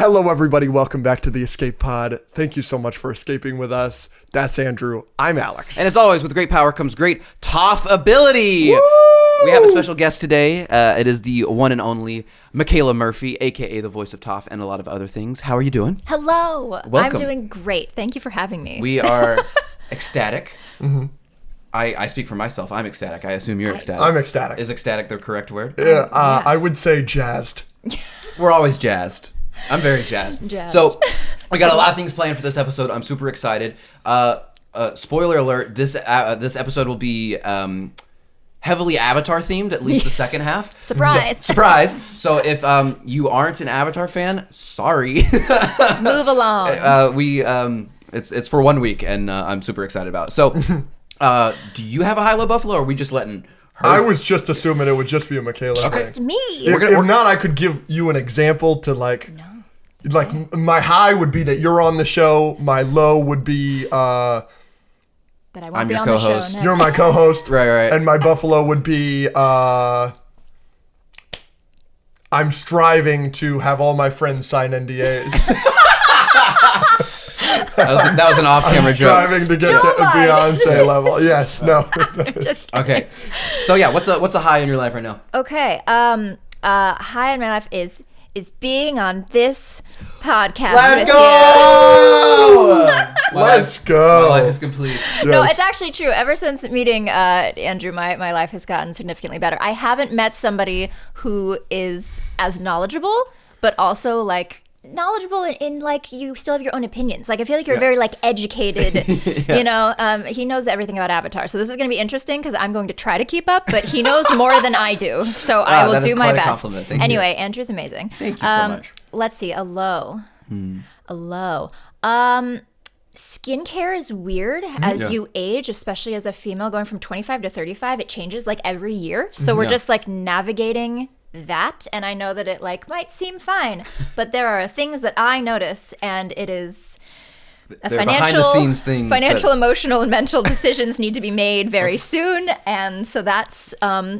Hello, everybody. Welcome back to the Escape Pod. Thank you so much for escaping with us. That's Andrew. I'm Alex. And as always, with great power comes great Toph ability. Woo! We have a special guest today. It is the one and only Michaela Murphy, a.k.a. the voice of Toph and a lot of other things. How are you doing? Hello. Welcome. I'm doing great. Thank you for having me. We are ecstatic. Mm-hmm. I speak for myself. I'm ecstatic. I assume you're ecstatic. I'm ecstatic. Is ecstatic the correct word? Yeah, I would say jazzed. We're always jazzed. I'm very jazzed. So we got a lot of things planned for this episode. I'm super excited. Spoiler alert, this episode will be heavily Avatar themed, at least the second half. Surprise. Surprise. So if you aren't an Avatar fan, sorry. Move along. It's for 1 week, and I'm super excited about it. So do you have a high-low buffalo, or are we just letting her? I was just assuming it would just be a Michaela thing. Just me. If not, I could give you an example to like my high would be that you're on the show. My low would be That I won't I'm be your on the co-host. show. No. you're my co-host. Right. And my buffalo would be I'm striving to have all my friends sign NDAs. That was an off-camera joke. Striving to get to Beyonce level. Yes. No. Just Okay. So yeah, what's a high in your life right now? Okay. High in my life is being on this podcast. Let's with go! you. Let's go. My life is complete. No, Yes. it's actually true. Ever since meeting Andrew, my life has gotten significantly better. I haven't met somebody who is as knowledgeable, but also like knowledgeable in like you still have your own opinions. Like I feel like you're very like educated. You know, he knows everything about Avatar. So this is going to be interesting because I'm going to try to keep up, but he knows more than I do. So I will that is do my quite a best. compliment. Thank you. Anyway, Andrew's amazing. Thank you so much. Let's see, a low. A low. Skincare is weird as you age, especially as a female going from 25 to 35. It changes like every year. So we're just like navigating that. And I know that it like might seem fine, but there are things that I notice, and it is a They're behind-the-scenes things financial, that- emotional, and mental decisions need to be made very soon. And so that's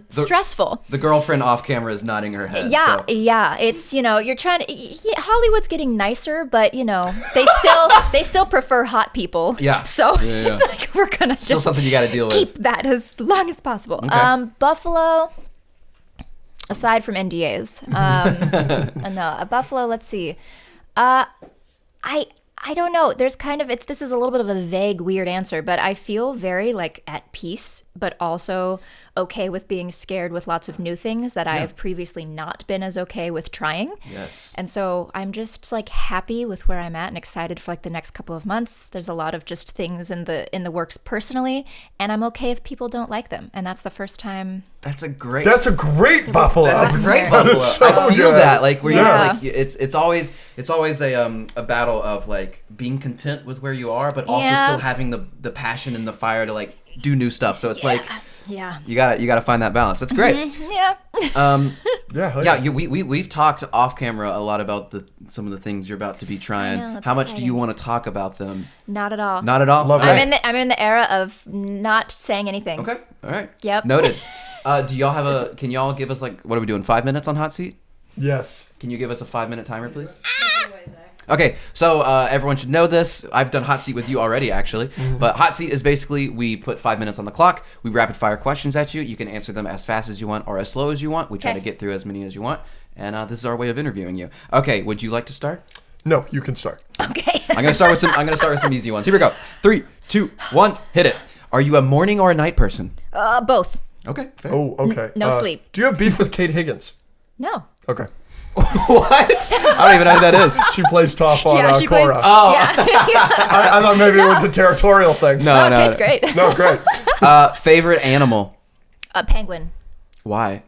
stressful. The girlfriend off camera is nodding her head. Yeah, so. yeah. It's, you know, you're trying to. Hollywood's getting nicer, but you know, they still prefer hot people. Yeah. So Yeah. it's like we're gonna Still just something you got to deal with. keep that as long as possible. Okay. Buffalo. Aside from NDAs, no, a buffalo. Let's see. I don't know. There's kind of this is a little bit of a vague, weird answer, but I feel very like at peace, but also okay with being scared with lots of new things that I have previously not been as okay with trying. Yes. And so I'm just like happy with where I'm at and excited for like the next couple of months. There's a lot of just things in the works personally, and I'm okay if people don't like them. And that's the first time. That's a great buffalo. That's a great That buffalo. is so I feel good. that like where Yeah. you're like it's always a battle of like being content with where you are, but also Yeah. still having the passion and the fire to like do new stuff. So it's like Yeah. you gotta find that balance. That's great. Yeah. We've talked off camera a lot about some of the things you're about to be trying. I know, that's How much do exciting. you want to talk about them? Not at all. Not at all. Love All it. right. I'm in the era of not saying anything. Okay. All right. Yep. Noted. Do y'all can y'all give us like, what are we doing, 5 minutes on Hot Seat? Yes. Can you give us a 5-minute timer, please? Okay, so everyone should know this. I've done Hot Seat with you already, actually. But Hot Seat is basically we put 5 minutes on the clock. We rapid fire questions at you. You can answer them as fast as you want or as slow as you want. We try to get through as many as you want. And this is our way of interviewing you. Okay, would you like to start? No, you can start. Okay. I'm gonna start with some easy ones. Here we go. 3, 2, 1, hit it. Are you a morning or a night person? Both. Okay. Fair. Oh, okay. No sleep. Do you have beef with Kate Higgins? No. Okay. What? I don't even know who that is. She plays Toph on Yeah, she plays. Korra. Oh. Yeah. I thought maybe it was a territorial thing. No. Kate's great. No, great. Favorite animal? A penguin. Why?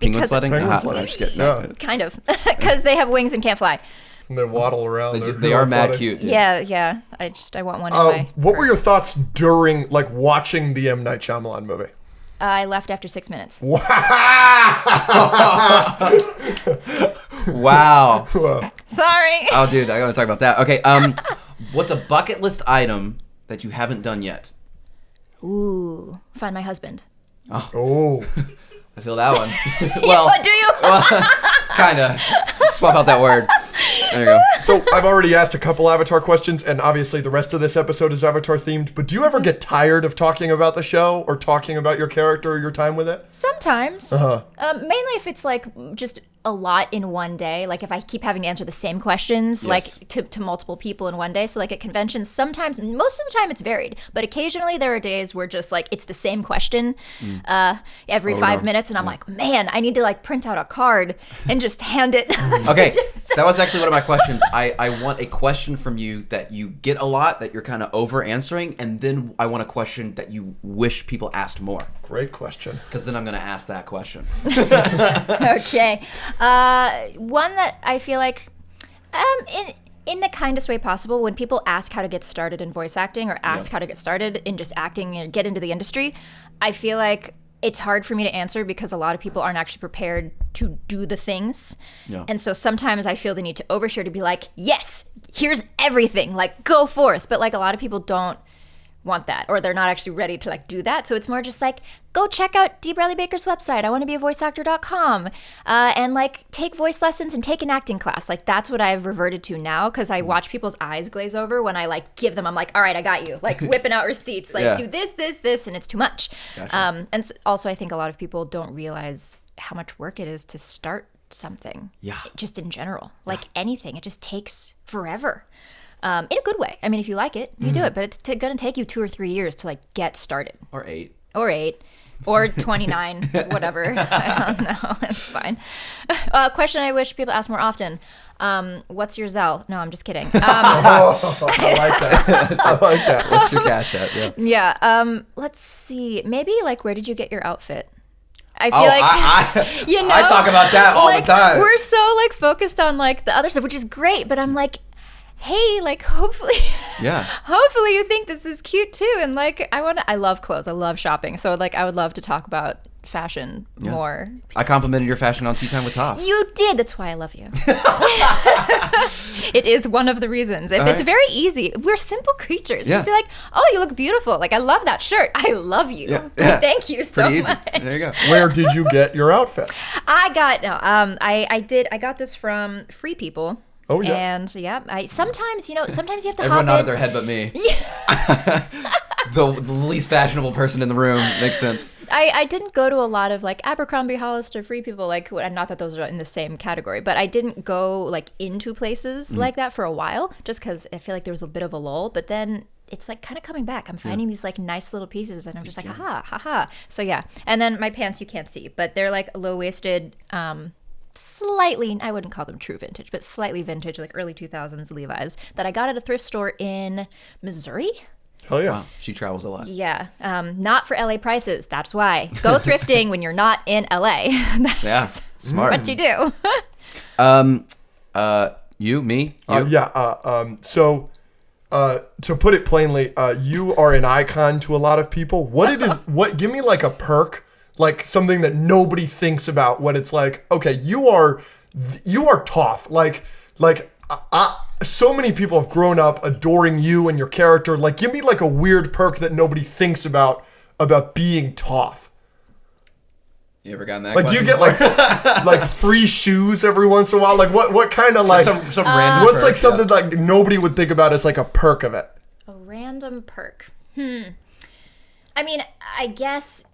Penguin Because- sledding? Penguin Ah, sledding. I'm just kidding. No. Kind of. Because they have wings and can't fly. And they waddle around. They are mad funny. cute. Yeah. I want one in my What were your purse. thoughts during, like, watching the M. Night Shyamalan movie? I left after 6 minutes. Wow. Sorry. Oh, dude, I gotta talk about that. Okay, what's a bucket list item that you haven't done yet? Ooh. Find my husband. Oh. I feel that one. Well, What do you? Kind of. Swap out that word. There you go. So I've already asked a couple Avatar questions, and obviously the rest of this episode is Avatar themed. But do you ever get tired of talking about the show or talking about your character or your time with it? Sometimes. Mainly if it's like just a lot in one day. Like if I keep having to answer the same questions, like to multiple people in one day. So like at conventions, sometimes, most of the time it's varied, but occasionally there are days where just like it's the same question every 5 minutes, and I'm like, man, I need to like print out a card and just hand it. Okay, that was actually one of my questions. I want a question from you that you get a lot, that you're kind of over answering, and then I want a question that you wish people asked more. Great question. Because then I'm going to ask that question. Okay. One that I feel like, in the kindest way possible, when people ask how to get started in voice acting or ask how to get started in just acting and get into the industry, I feel like it's hard for me to answer because a lot of people aren't actually prepared to do the things. Yeah. And so sometimes I feel the need to overshare to be like, yes, here's everything, like go forth. But like a lot of people don't want that, or they're not actually ready to like do that. So it's more just like, go check out Dee Bradley Baker's website, I want to be a voiceactor.com, and like take voice lessons and take an acting class. Like that's what I've reverted to now, because I watch people's eyes glaze over when I like give them, I'm like, all right, I got you, like whipping out receipts, like do this, and it's too much. Gotcha. And so also I think a lot of people don't realize how much work it is to start something. Just in general, like anything, it just takes forever. In a good way. I mean, if you like it, you do it. But it's going to take you 2 or 3 years to like get started. Or 8. Or 29, whatever. I don't know. It's fine. Question I wish people ask more often. What's your Zelle? No, I'm just kidding. I like that. I like that. What's your cash app? Yeah. Let's see. Maybe like, where did you get your outfit? I feel like, you know, I talk about that all the time. We're so like focused on like the other stuff, which is great. But I'm like, hey, like hopefully you think this is cute too. And like I love clothes. I love shopping. So like I would love to talk about fashion more. I complimented your fashion on Tea Time with Toph. You did. That's why I love you. It is one of the reasons. If it's very easy. We're simple creatures. Just be like, oh, you look beautiful. Like I love that shirt. I love you. Thank you so much. There you go. Where did you get your outfit? I got this from Free People. Oh, yeah. And sometimes you have to Everyone hop nodded in. their head but me. The least fashionable person in the room. Makes sense. I didn't go to a lot of like Abercrombie, Hollister, Free People, like not that those are in the same category, but I didn't go like into places like that for a while, just because I feel like there was a bit of a lull. But then it's like kind of coming back. I'm finding these like nice little pieces, and I'm just like, ha. So yeah, and then my pants you can't see, but they're like low waisted. Slightly, I wouldn't call them true vintage, but slightly vintage, like early 2000s Levi's that I got at a thrift store in Missouri. Oh yeah. Wow. She travels a lot. Yeah. Not for LA prices. That's why. Go thrifting when you're not in LA. That's smart. what you do. You, me, you? So to put it plainly, you are an icon to a lot of people. Give me like a perk, like something that nobody thinks about, what it's like, okay, you are Toph. Like so many people have grown up adoring you and your character. Like, give me like a weird perk that nobody thinks about being Toph. You ever gotten that? Like, question do you get like free shoes every once in a while? Like, what kind of like some random? What's like something like nobody would think about as like a perk of it? A random perk. I mean, I guess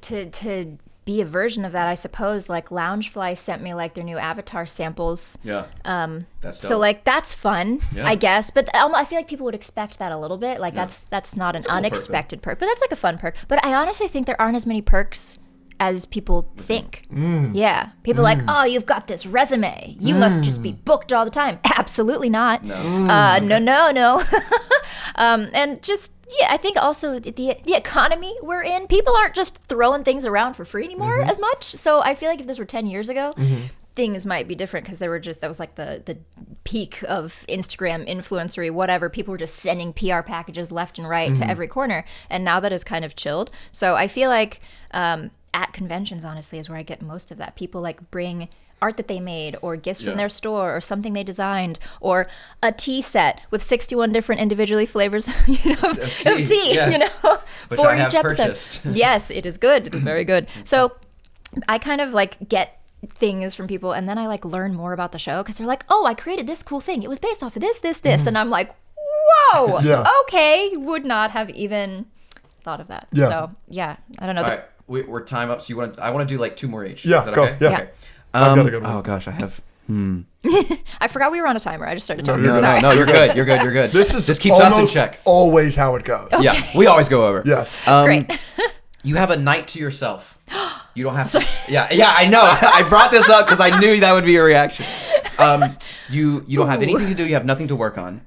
to be a version of that, I suppose, like Loungefly sent me like their new Avatar samples. Yeah. That's dope. So like that's fun, I guess. But I feel like people would expect that a little bit. Like that's not an unexpected perk, but that's like a fun perk. But I honestly think there aren't as many perks as people think. Yeah. People are like, oh, you've got this resume. You must just be booked all the time. Absolutely not. No. No. And just, I think also the economy we're in, people aren't just throwing things around for free anymore as much. So I feel like if this were 10 years ago, things might be different, because that was like the peak of Instagram influencery, whatever. People were just sending PR packages left and right to every corner. And now that is kind of chilled. So I feel like at conventions, honestly, is where I get most of that. People like bring art that they made, or gifts from their store, or something they designed, or a tea set with 61 different individually flavors of tea, Which for I have each episode. purchased. Yes, it is good. It is very good. So I kind of like get things from people, and then I like learn more about the show because they're like, oh, I created this cool thing. It was based off of this, and I'm like, whoa, Yeah. okay, would not have even thought of that. Yeah. So yeah, I don't know. All right, we're time up. So I want to do like 2 more each. Yeah, Is that go. okay? Yeah. Okay. I've got a good one. Oh gosh, I have. I forgot we were on a timer. I just started talking. you're good. Sorry. No, you're good. You're good. You're good. This is just keeps us in almost check. always how it goes. Yeah, we always go over. Yes. Great. You have a night to yourself. You don't have to. Yeah, I know. I brought this up because I knew that would be your reaction. You don't have anything to do. You have nothing to work on.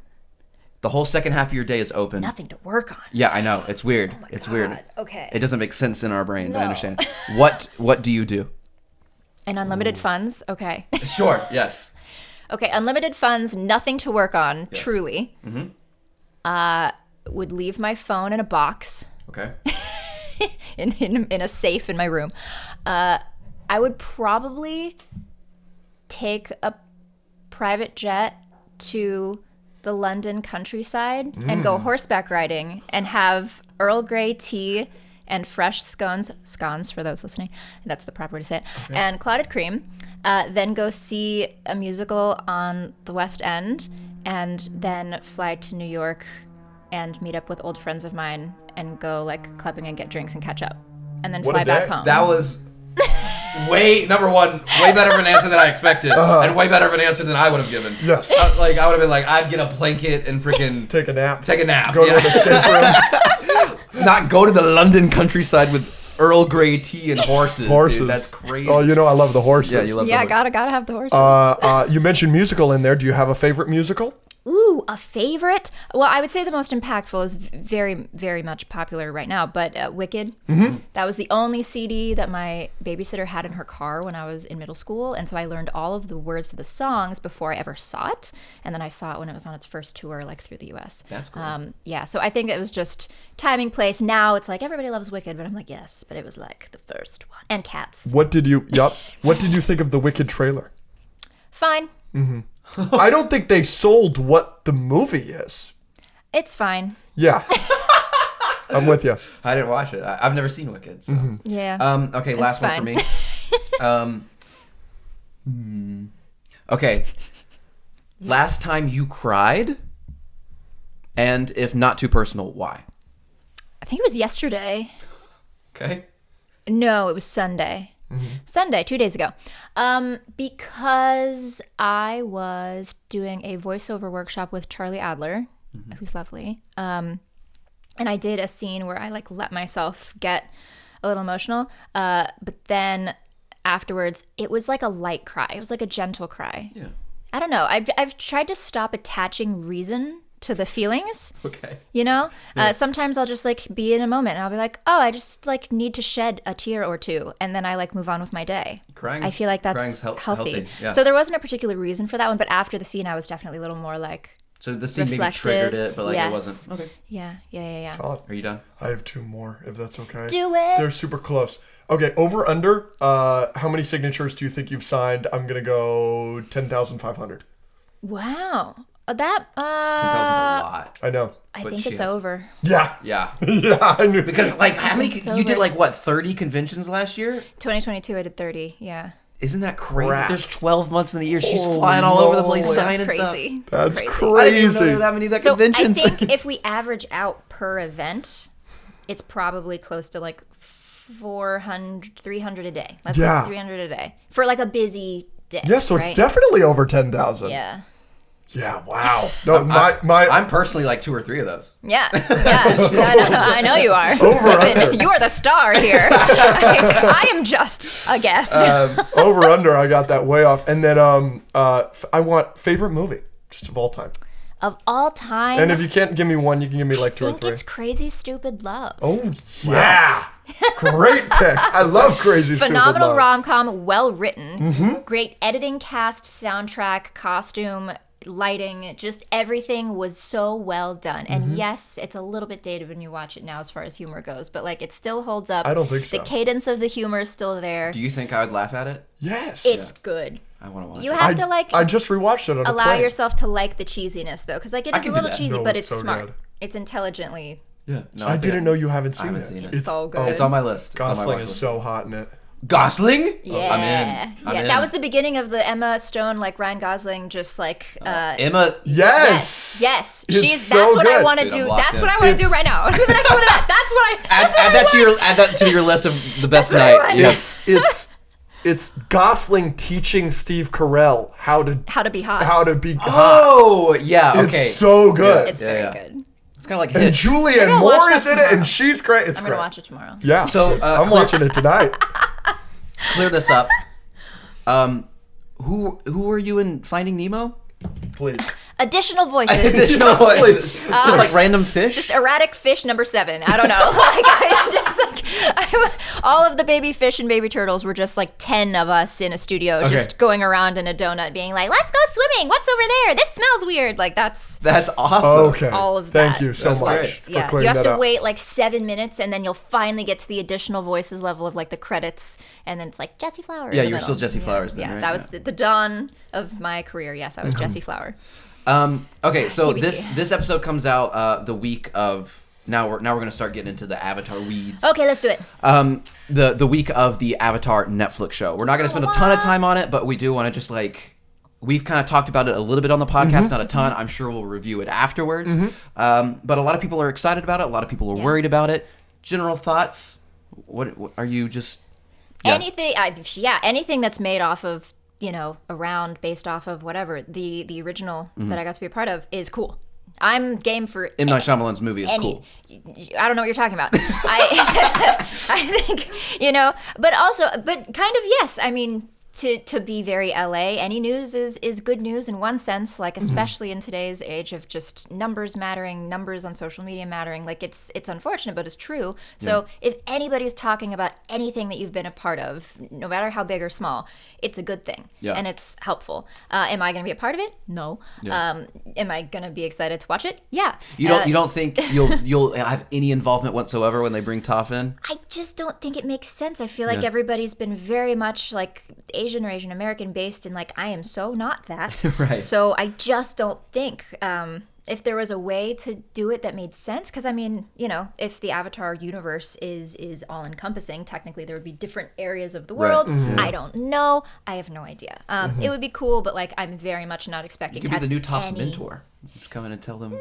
The whole second half of your day is open. Nothing to work on. Yeah, I know. It's weird. Oh my it's God. weird. Okay. It doesn't make sense in our brains. I No. understand. What do you do? And unlimited funds. Okay. Sure. Yes. Okay. Unlimited funds. Nothing to work on. Yes. Truly. Would leave my phone in a box. Okay. in a safe in my room. I would probably take a private jet to the London countryside and go horseback riding and have Earl Grey tea and fresh scones for those listening. That's the proper way to say it. Okay. And clotted cream. Then go see a musical on the West End and then fly to New York and meet up with old friends of mine and go like clubbing and get drinks and catch up and then What fly a back day. home. That was way better of an answer than I expected, and way better of an answer than I would have given. Yes. I would have been like, I'd get a blanket and freaking Take a nap. take a nap. Go to an escape room. Not go to the London countryside with Earl Grey tea and horses. Horses. Dude, that's crazy. Oh, you know I love the horses. Yeah, you love yeah, the gotta have the horses. You mentioned musical in there. Do you have a favorite musical? Ooh, a favorite? Well, I would say the most impactful is very, very much popular right now, but Wicked. Mm-hmm. That was the only CD that my babysitter had in her car when I was in middle school, and so I learned all of the words to the songs before I ever saw it, and then I saw it when it was on its first tour, like through the U.S. That's cool. Yeah, so I think it was just timing, place. Now it's like everybody loves Wicked, but I'm like, yes, but it was like the first one. And Cats. What did you think of the Wicked trailer? Fine. I don't think they sold what the movie is. It's fine. Yeah. I'm with you. I didn't watch it. I've never seen Wicked. So. Yeah. Okay, last one fine. for me. Okay. Last time you cried, and if not too personal, why? I think it was yesterday. Okay. No, it was Sunday. Sunday, 2 days ago. Because I was doing a voiceover workshop with Charlie Adler, who's lovely. And I did a scene where I like let myself get a little emotional. But then afterwards, it was like a light cry. It was like a gentle cry. Yeah. I don't know. I've tried to stop attaching reason to the feelings. Okay. You know, sometimes I'll just like be in a moment and I'll be like, oh, I just like need to shed a tear or two, and then I like move on with my day. I feel like that's healthy. Yeah. So there wasn't a particular reason for that one, but after the scene, I was definitely a little more like So the scene maybe reflective. triggered it, but like Yes. it wasn't. Okay. Yeah. Solid. Are you done? I have 2 more, if that's okay. Do it. They're super close. Okay, over under. How many signatures do you think you've signed? I'm gonna go 10,500. Wow. That 10,000's a lot. I know. I But think she it's has- over. Yeah. Yeah. Yeah, I knew. Because like how many It's you over. did like what 30 conventions last year? 2022, I did 30. Yeah. Isn't that crazy? Crap. There's 12 months in the year. She's Holy flying all over the place moly. signing That's stuff. crazy. That's crazy. I didn't even know there crazy. were that many that So conventions. I think if we average out per event, it's probably close to like 400, 300 a day. Let's Yeah. say 300 a day for like a busy day. Yeah, so it's right? definitely over 10,000. Yeah. Yeah, wow. No, my I'm personally like 2 or 3 of those. Yeah. I know you are. Listen, you are the star here. I am just a guest. over under, I got that way off. And then I want favorite movie, just of all time. Of all time, And if you can't give me one, you can give me like 2 I or think 3. it's Crazy Stupid Love. Oh, yeah. Great pick. I love Crazy Phenomenal Stupid Love. rom-com, well written, great editing, cast, soundtrack, costume, lighting, just everything was so well done. And yes, it's a little bit dated when you watch it now as far as humor goes, but like it still holds up. I don't think so. The cadence of the humor is still there. Do you think I would laugh at it? Yes. It's good. I want to watch You it. have to like I just rewatched it on a allow plane. yourself to like the cheesiness though, because like it I is a can do little that. cheesy, No, but it's it's so smart. good. It's intelligently. Yeah. No, I I've seen didn't it. know you haven't I seen haven't it. seen it. It's so good. It's on my list. It's on my Gosling watch is list. so hot in it. Gosling? Yeah. I'm in. That was the beginning of the Emma Stone, like Ryan Gosling, just like Emma. Yes. Yes. It's That's what I good. want to Dude, I'm do. locked That's in. what I want to do right now. Do the next one of that. That's what I Add that to your list of the best That's what I night. want. It's Gosling teaching Steve Carell how to be hot. Oh, yeah, okay. It's so good. It's very good. It's kind of like and Hitch. Julianne I'll watch Moore that is in it, tomorrow. and she's great. It's I'm great. gonna watch it tomorrow. Yeah. So, I'm watching it tonight. Clear this up. Who are you in Finding Nemo? Please. Additional voices. Additional voices. Just like random fish? Just erratic fish number 7. I don't know. All of the baby fish and baby turtles were just like 10 of us in a studio, just going around in a donut, being like, "Let's go swimming. What's over there? This smells weird." Like that's awesome. Okay. all of that. Thank you so That's much great. for Yeah, clearing you have that to up. wait like 7 minutes, and then you'll finally get to the additional voices level of like the credits, and then it's like Jesse Flower. Yeah, in the you were middle. still Jesse Flowers then, Yeah, right? that was Yeah. the dawn of my career. Yes, I was Jesse Flower. Okay, so TBT. this episode comes out the week of now we're gonna start getting into the Avatar weeds. Okay, let's do it. The week of the Avatar Netflix show. We're not gonna spend a ton of time on it, but we do want to just like we've kind of talked about it a little bit on the podcast, not a ton. I'm sure we'll review it afterwards. But a lot of people are excited about it. A lot of people are worried about it. General thoughts? What are you just? Yeah. Anything that's made off of, based off of whatever the original that I got to be a part of is cool. I'm game for M. Night Shyamalan's movie is cool. I don't know what you're talking about. I think, but kind of yes. I mean, to be very LA, any news is good news in one sense, like especially in today's age of just numbers mattering, numbers on social media mattering. Like it's unfortunate, but it's true. So if anybody's talking about anything that you've been a part of, no matter how big or small, it's a good thing and it's helpful. Am I going to be a part of it? No. Am I going to be excited to watch it? Yeah. You don't think you'll have any involvement whatsoever when they bring Toph in? I just don't think it makes sense. I feel like everybody's been very much like Asian or Asian American based, and like I am so not that. Right. So I just don't think if there was a way to do it that made sense, because I mean, if the Avatar universe is all encompassing, technically there would be different areas of the world. I don't know. I have no idea. It would be cool, but like I'm very much not expecting. You could be the new Toph's mentor. Just come in and tell them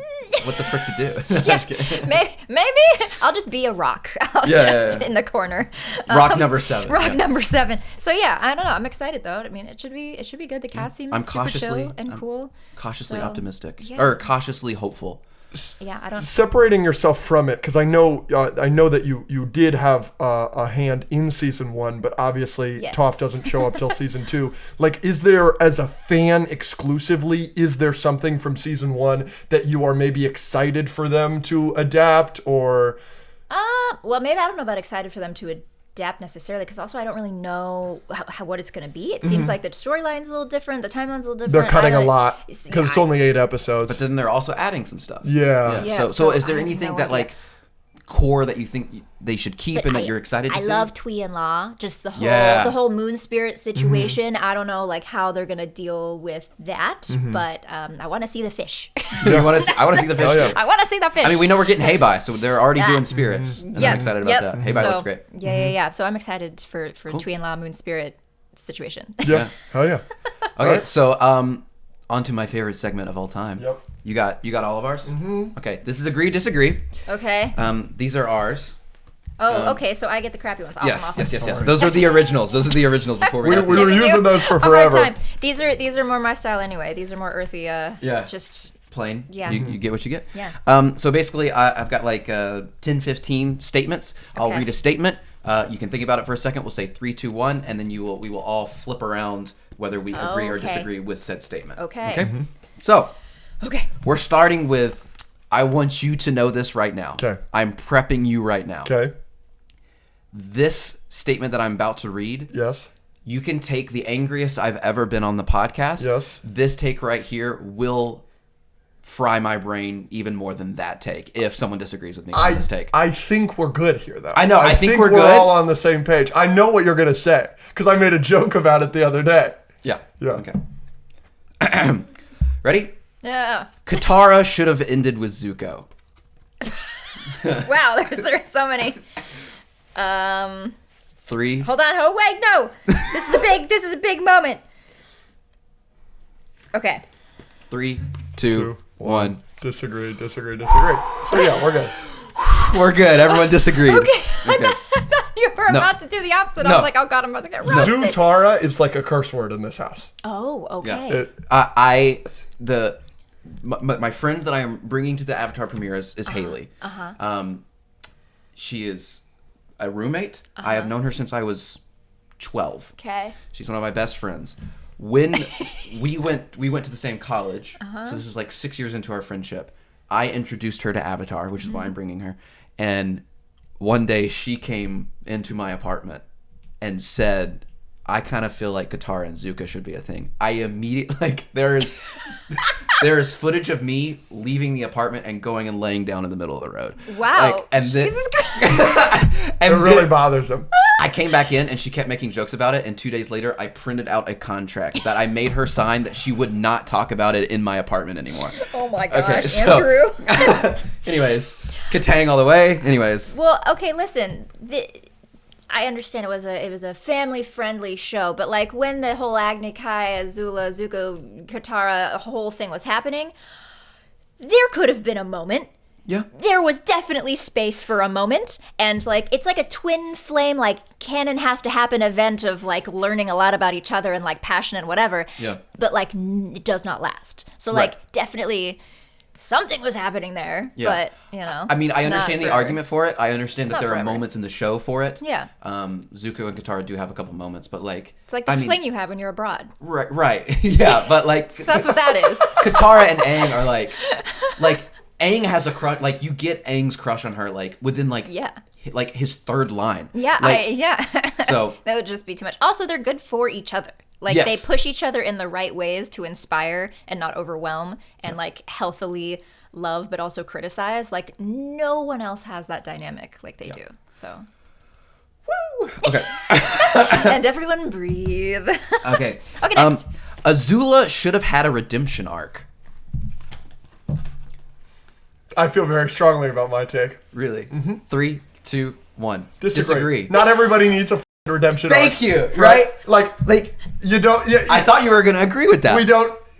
what the frick to do. Just kidding. Maybe I'll just be a rock. In the corner. Rock number 7. Number 7. So yeah, I don't know. I'm excited though. I mean, it should be good. The cast seems super chill and cool. Cautiously optimistic, yeah. or cautiously hopeful. Yeah, I don't. Separating yourself from it, because I know that you did have a hand in season 1, but obviously Toph doesn't show up till season 2. Like, is there, as a fan exclusively, is there something from season 1 that you are maybe excited for them to adapt, or? Well, maybe I don't know about excited for them to adapt necessarily, because also I don't really know what it's going to be. It seems like the storyline's a little different, the timeline's a little different. They're cutting a lot because it's only 8 episodes. But then they're also adding some stuff. Yeah. So is there I have anything no that idea. like core that you think they should keep and that you're excited to see? I love Twee and Law, just the whole moon spirit situation. I don't know like how they're gonna deal with that, but I want to see the fish. I want to see the fish. yeah. I want to see the fish. I mean, we know we're getting Heibai, so they're already doing spirits. And I'm excited about that. Heibai looks great. Yeah. So I'm excited for Twee and Law moon spirit situation. Yeah. Hell yeah. Okay, so on to my favorite segment of all time. Yep. You got all of ours? Okay, this is agree, disagree. Okay. These are ours. Oh, okay. So I get the crappy ones. Awesome. Yes. Those are the originals. Before we We got were to using those for A hard forever. time. These are more my style anyway. These are more earthy. Just plain. Yeah. You get what you get. Yeah. So basically, I've got like 10, 15 statements. I'll Okay. read a statement. You can think about it for a second. We'll say 3, 2, 1, and then we will all flip around whether we agree or Okay. disagree with said statement. Okay. So Okay. we're starting with, I want you to know this right now. Okay. I'm prepping you right now. Okay. This statement that I'm about to read, Yes. you can take the angriest I've ever been on the podcast. Yes. This take right here will fry my brain even more than that take if someone disagrees with me on this take. I think we're good here, though. I know, I think we're good. all on the same page. I know what you're going to say because I made a joke about it the other day. Yeah. Yeah. Okay. Ready? Yeah. Katara should have ended with Zuko. Wow. There's so many. 3. Hold on. Oh wait, no. This is a big moment. Okay. 3, 2, 1. Disagree. So yeah, we're good. We're good. Everyone disagreed. Okay. I thought you were about to do the opposite. I No. was like, oh god, I'm about to get roasted. Zutara is like a curse word in this house. Oh, okay. My friend that I am bringing to the Avatar premiere is Haley. She is a roommate. I have known her since I was 12. Okay. She's one of my best friends. When we went to the same college, so this is like 6 years into our friendship. I introduced her to Avatar, which is why I'm bringing her. And one day she came into my apartment and said, I kind of feel like Katara and Zuko should be a thing. I immediately, like, there is footage of me leaving the apartment and going and laying down in the middle of the road. Wow. Like, and Jesus Christ. and It really bothers him. I came back in and she kept making jokes about it. And 2 days later, I printed out a contract that I made her sign that she would not talk about it in my apartment anymore. Oh my gosh, Okay, so- Andrew. Anyways, Katang all the way. Anyways. Well, okay, listen. I understand it was a family friendly show, but like when the whole Agni Kai, Azula, Zuko, Katara whole thing was happening, there could have been a moment. Yeah. There was definitely space for a moment, and like it's like a twin flame, like canon has to happen event of like learning a lot about each other and like passion and whatever. Yeah. But like it does not last. So Right. like definitely something was happening there. Yeah. But you know. I mean, I not understand the forever. argument for it. I understand It's that not there are forever. moments in the show for it. Yeah. Zuko and Katara do have a couple moments, but like It's like the fling you have when you're abroad. Right. Yeah, but like That's what that is. Katara and Aang are like Aang has a crush. Like you get Aang's crush on her like within like Yeah. like his third line. Yeah, Like, so that would just be too much. Also, they're good for each other. Like Yes. they push each other in the right ways to inspire and not overwhelm and like healthily love but also criticize. Like no one else has that dynamic like they do. So okay. and everyone breathe. Okay. Okay, next. Azula should have had a redemption arc. I feel very strongly about my take. Really? 3, 2, 1. Disagree. Not everybody needs a f***ing redemption arc. Thank you. Right? Like you don't. I thought you were gonna agree with that.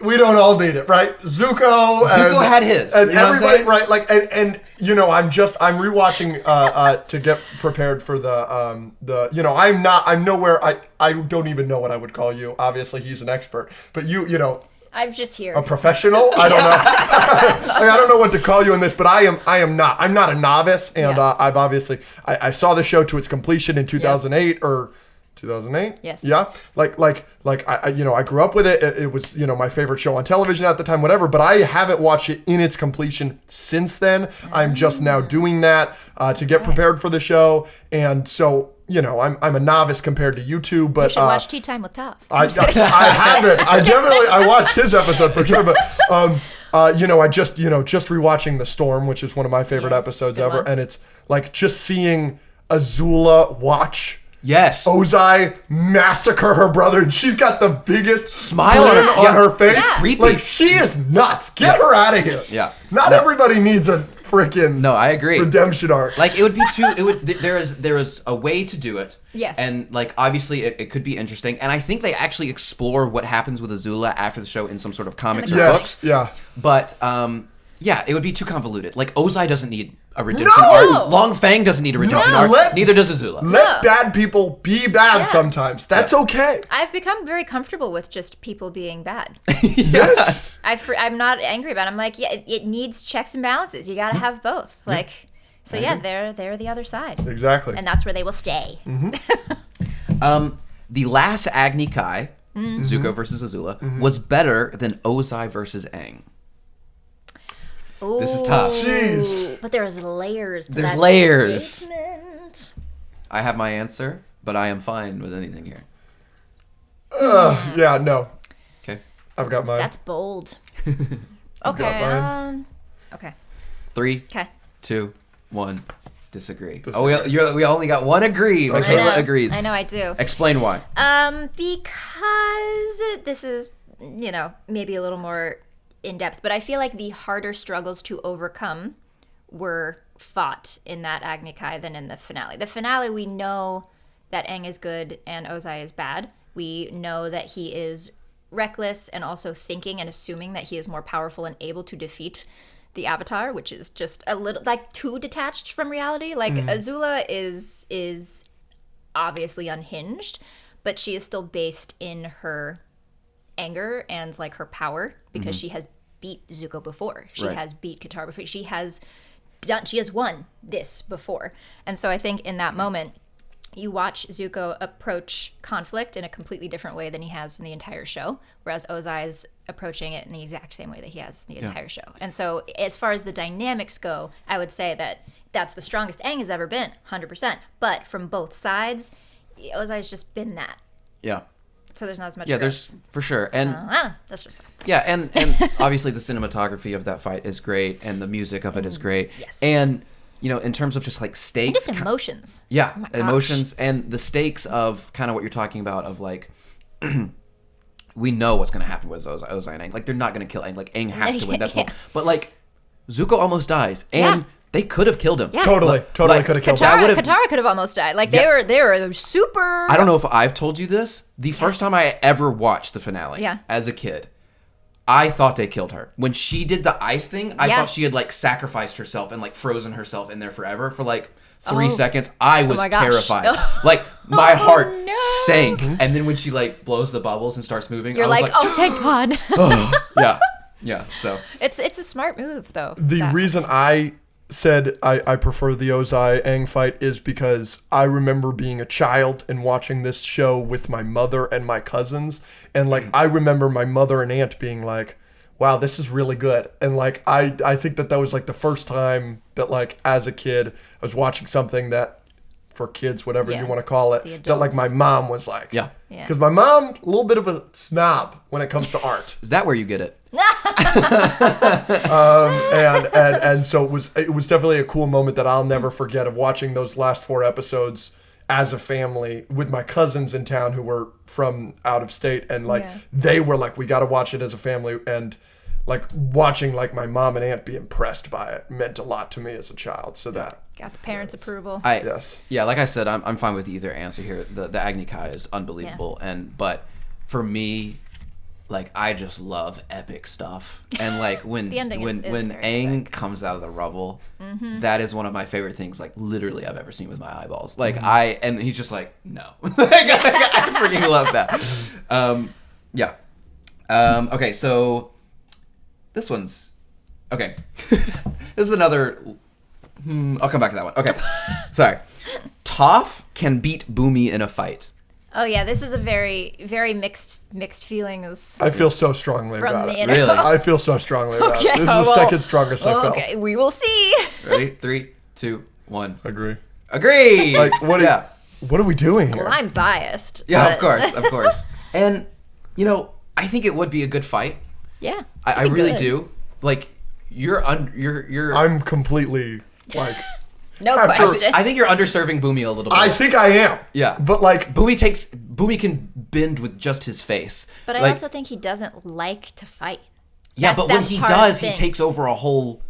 We don't all need it, right? Zuko had his. and You know what I'm everybody, saying? right? Like, and you know, I'm rewatching to get prepared for the you know, I'm nowhere. I don't even know what I would call you. Obviously, he's an expert, but you know. I'm just here. A professional? I don't know. I don't know what to call you in this, but I am not. I'm not a novice, and Yeah. I've obviously I saw the show to its completion in 2008 or 2008. Yes. Yeah. Like I you know, I grew up with it. It was, you know, my favorite show on television at the time, whatever. But I haven't watched it in its completion since then. I'm just now doing that to get prepared for the show, and so. You know, I'm a novice compared to you two, but You should watch Tea Time with Toph. I haven't. I watched his episode for sure, but you know, I just rewatching The Storm, which is one of my favorite Yes, episodes good ever, one. and it's like just seeing Azula watch Yes. Ozai massacre her brother, and she's got the biggest Smile grin on her- on yeah. her face. Yeah. Creepy. Like she is nuts. Get her out of here. Yeah. Not everybody needs a freaking No, I agree. redemption arc. Like it would be too. It would. There is a way to do it. Yes. And like obviously it could be interesting, and I think they actually explore what happens with Azula after the show in some sort of comics or Yes. books. Yeah. But yeah, it would be too convoluted. Like Ozai doesn't need a redemption No! arc. Long Fang doesn't need a redemption No, arc. Neither does Azula. Let bad people be bad Yeah. sometimes. That's okay. I've become very comfortable with just people being bad. Yes. I'm not angry about it. I'm like, yeah, it needs checks and balances. You got to have both. Like, so yeah, they're the other side. Exactly. And that's where they will stay. The last Agni Kai, Zuko versus Azula, was better than Ozai versus Aang. This is tough. Jeez. But there's layers to There's that layers. statement. I have my answer, but I am fine with anything here. Yeah, no. Okay. I've got mine. That's bold. got Okay. mine. Okay. 3, Okay. 2, 1. Disagree. Disagree. Oh, we only got one agree. I Michaela know. agrees. I know I do. Explain why. Because this is, you know, maybe a little more in depth, but I feel like the harder struggles to overcome were fought in that Agni Kai than in the finale. The finale, we know that Aang is good and Ozai is bad. We know that he is reckless and also thinking and assuming that he is more powerful and able to defeat the Avatar, which is just a little like too detached from reality. Like Azula is obviously unhinged, but she is still based in her anger and like her power because she has beat Zuko before. She has beat Katara before. She has won this before. And so I think in that moment you watch Zuko approach conflict in a completely different way than he has in the entire show, whereas Ozai is approaching it in the exact same way that he has in the entire show. And so as far as the dynamics go, I would say that that's the strongest Aang has ever been, 100%. But from both sides, Ozai's just been that. Yeah. So there's not as much Yeah, growth. there's for sure. And that's just yeah, and obviously the cinematography of that fight is great and the music of it is great. Yes. And in terms of just like stakes, just emotions. Yeah, Oh my gosh. emotions and the stakes of kind of what you're talking about of like we know what's going to happen with Ozai and Aang. Like they're not going to kill Aang. Like Aang has to win. That's one. But like Zuko almost dies and they could have killed him. Yeah. Totally could have killed him. Katara could have almost died. Like they were super. I don't know if I've told you this. The first time I ever watched the finale as a kid, I thought they killed her. When she did the ice thing, I thought she had like sacrificed herself and like frozen herself in there forever for like 3 seconds. I was terrified. Like my heart sank. And then when she like blows the bubbles and starts moving, You're I was like, oh thank God. Yeah. So it's a smart move though. The reason I said I prefer the Ozai Aang fight is because I remember being a child and watching this show with my mother and my cousins, and like I remember my mother and aunt being like, wow, this is really good. And like I think that was like the first time that like as a kid I was watching something that for kids, whatever you want to call it, that like my mom was like, because my mom a little bit of a snob when it comes to art. is that where you get it? And so it was definitely a cool moment that I'll never forget of watching those last 4 episodes as a family with my cousins in town who were from out of state, and like they were like, we got to watch it as a family, and like watching like my mom and aunt be impressed by it meant a lot to me as a child. So that got the parents' approval. Yeah, like I said, I'm fine with either answer here. The Agni Kai is unbelievable, but for me, like I just love epic stuff, and like when Aang comes out of the rubble, that is one of my favorite things, like literally I've ever seen with my eyeballs. Like and he's just like no, I freaking love that. Okay, so this one's okay. This is another. I'll come back to that one. Okay, sorry. Toph can beat Boomy in a fight. Oh yeah, this is a very, very mixed feelings. I feel so strongly about it. Really? I feel so strongly about it. This is the second strongest I felt. Okay, we will see. Ready? 3, 2, 1. Agree. Like what are we doing here? Well, I'm biased. Yeah, of course. And I think it would be a good fight. Yeah. I really do. Like you're I'm completely like no question. I think you're underserving Boomy a little bit. I think I am. Yeah. But like Boomy can bend with just his face. But I also think he doesn't like to fight. Yeah, but when he does, he takes over a whole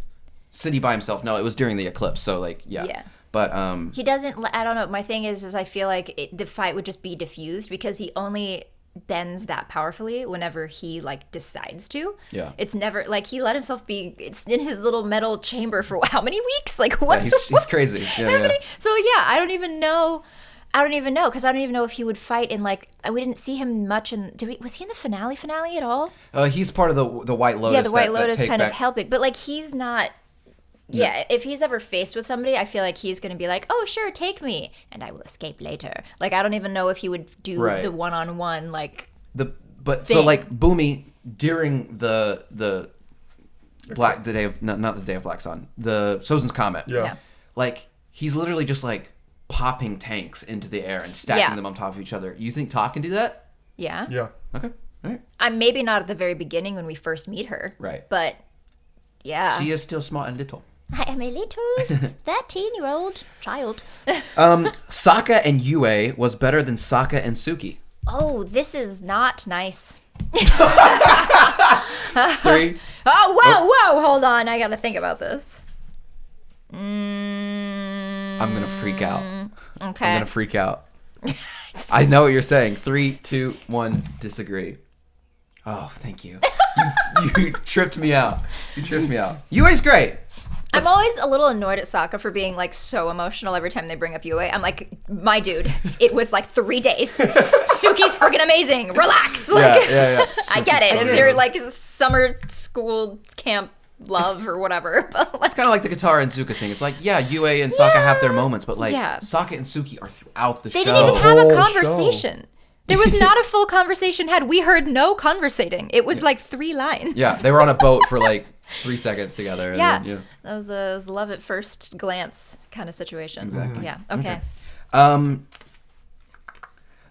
city by himself. No, it was during the eclipse, so like yeah. But he doesn't. I don't know. My thing is I feel like the fight would just be diffused because he only bends that powerfully whenever he like decides to. Yeah. It's never like he let himself be. It's in his little metal chamber for how many weeks? Like what? Yeah, he's crazy. Yeah. So yeah, I don't even know because I don't even know if he would fight in like. We didn't see him much in. Was he in the finale at all? He's part of the White Lotus. Yeah, the White Lotus kind of helping, but like he's not. Yeah, if he's ever faced with somebody, I feel like he's going to be like, oh, sure, take me, and I will escape later. Like, I don't even know if he would do the one-on-one, like, thing. So, like, Boomy, during the day of, not the Day of Black Sun, the Sozin's Comet, like, he's literally just, like, popping tanks into the air and stacking them on top of each other. You think Toph can do that? Yeah. Yeah. Okay, all right. I'm maybe not at the very beginning when we first meet her. Right. But, yeah. She is still small and little. I am a little 13-year-old child. Sokka and Yue was better than Sokka and Suki. Oh, this is not nice. 3. Whoa, hold on. I gotta think about this. I'm gonna freak out. Okay. I'm gonna freak out. I know what you're saying. 3, 2, 1, disagree. Oh, thank you. You tripped me out. UA's great. I'm always a little annoyed at Sokka for being like so emotional every time they bring up UA. I'm like, my dude, it was like 3 days. Suki's freaking amazing. Relax. Like, Yeah. I get it. It's your like summer school camp love or whatever. But It's kind of like the Katara and Zuka thing. It's like, yeah, UA and Sokka have their moments, but like Yeah. Sokka and Suki are throughout the they show. didn't even have a Whole conversation. There was not a full conversation had. We heard no conversating. It was like 3 lines. Yeah, they were on a boat for like 3 seconds together. And Yeah. Then, That was a love at first glance kind of situation. Exactly. Yeah. Okay.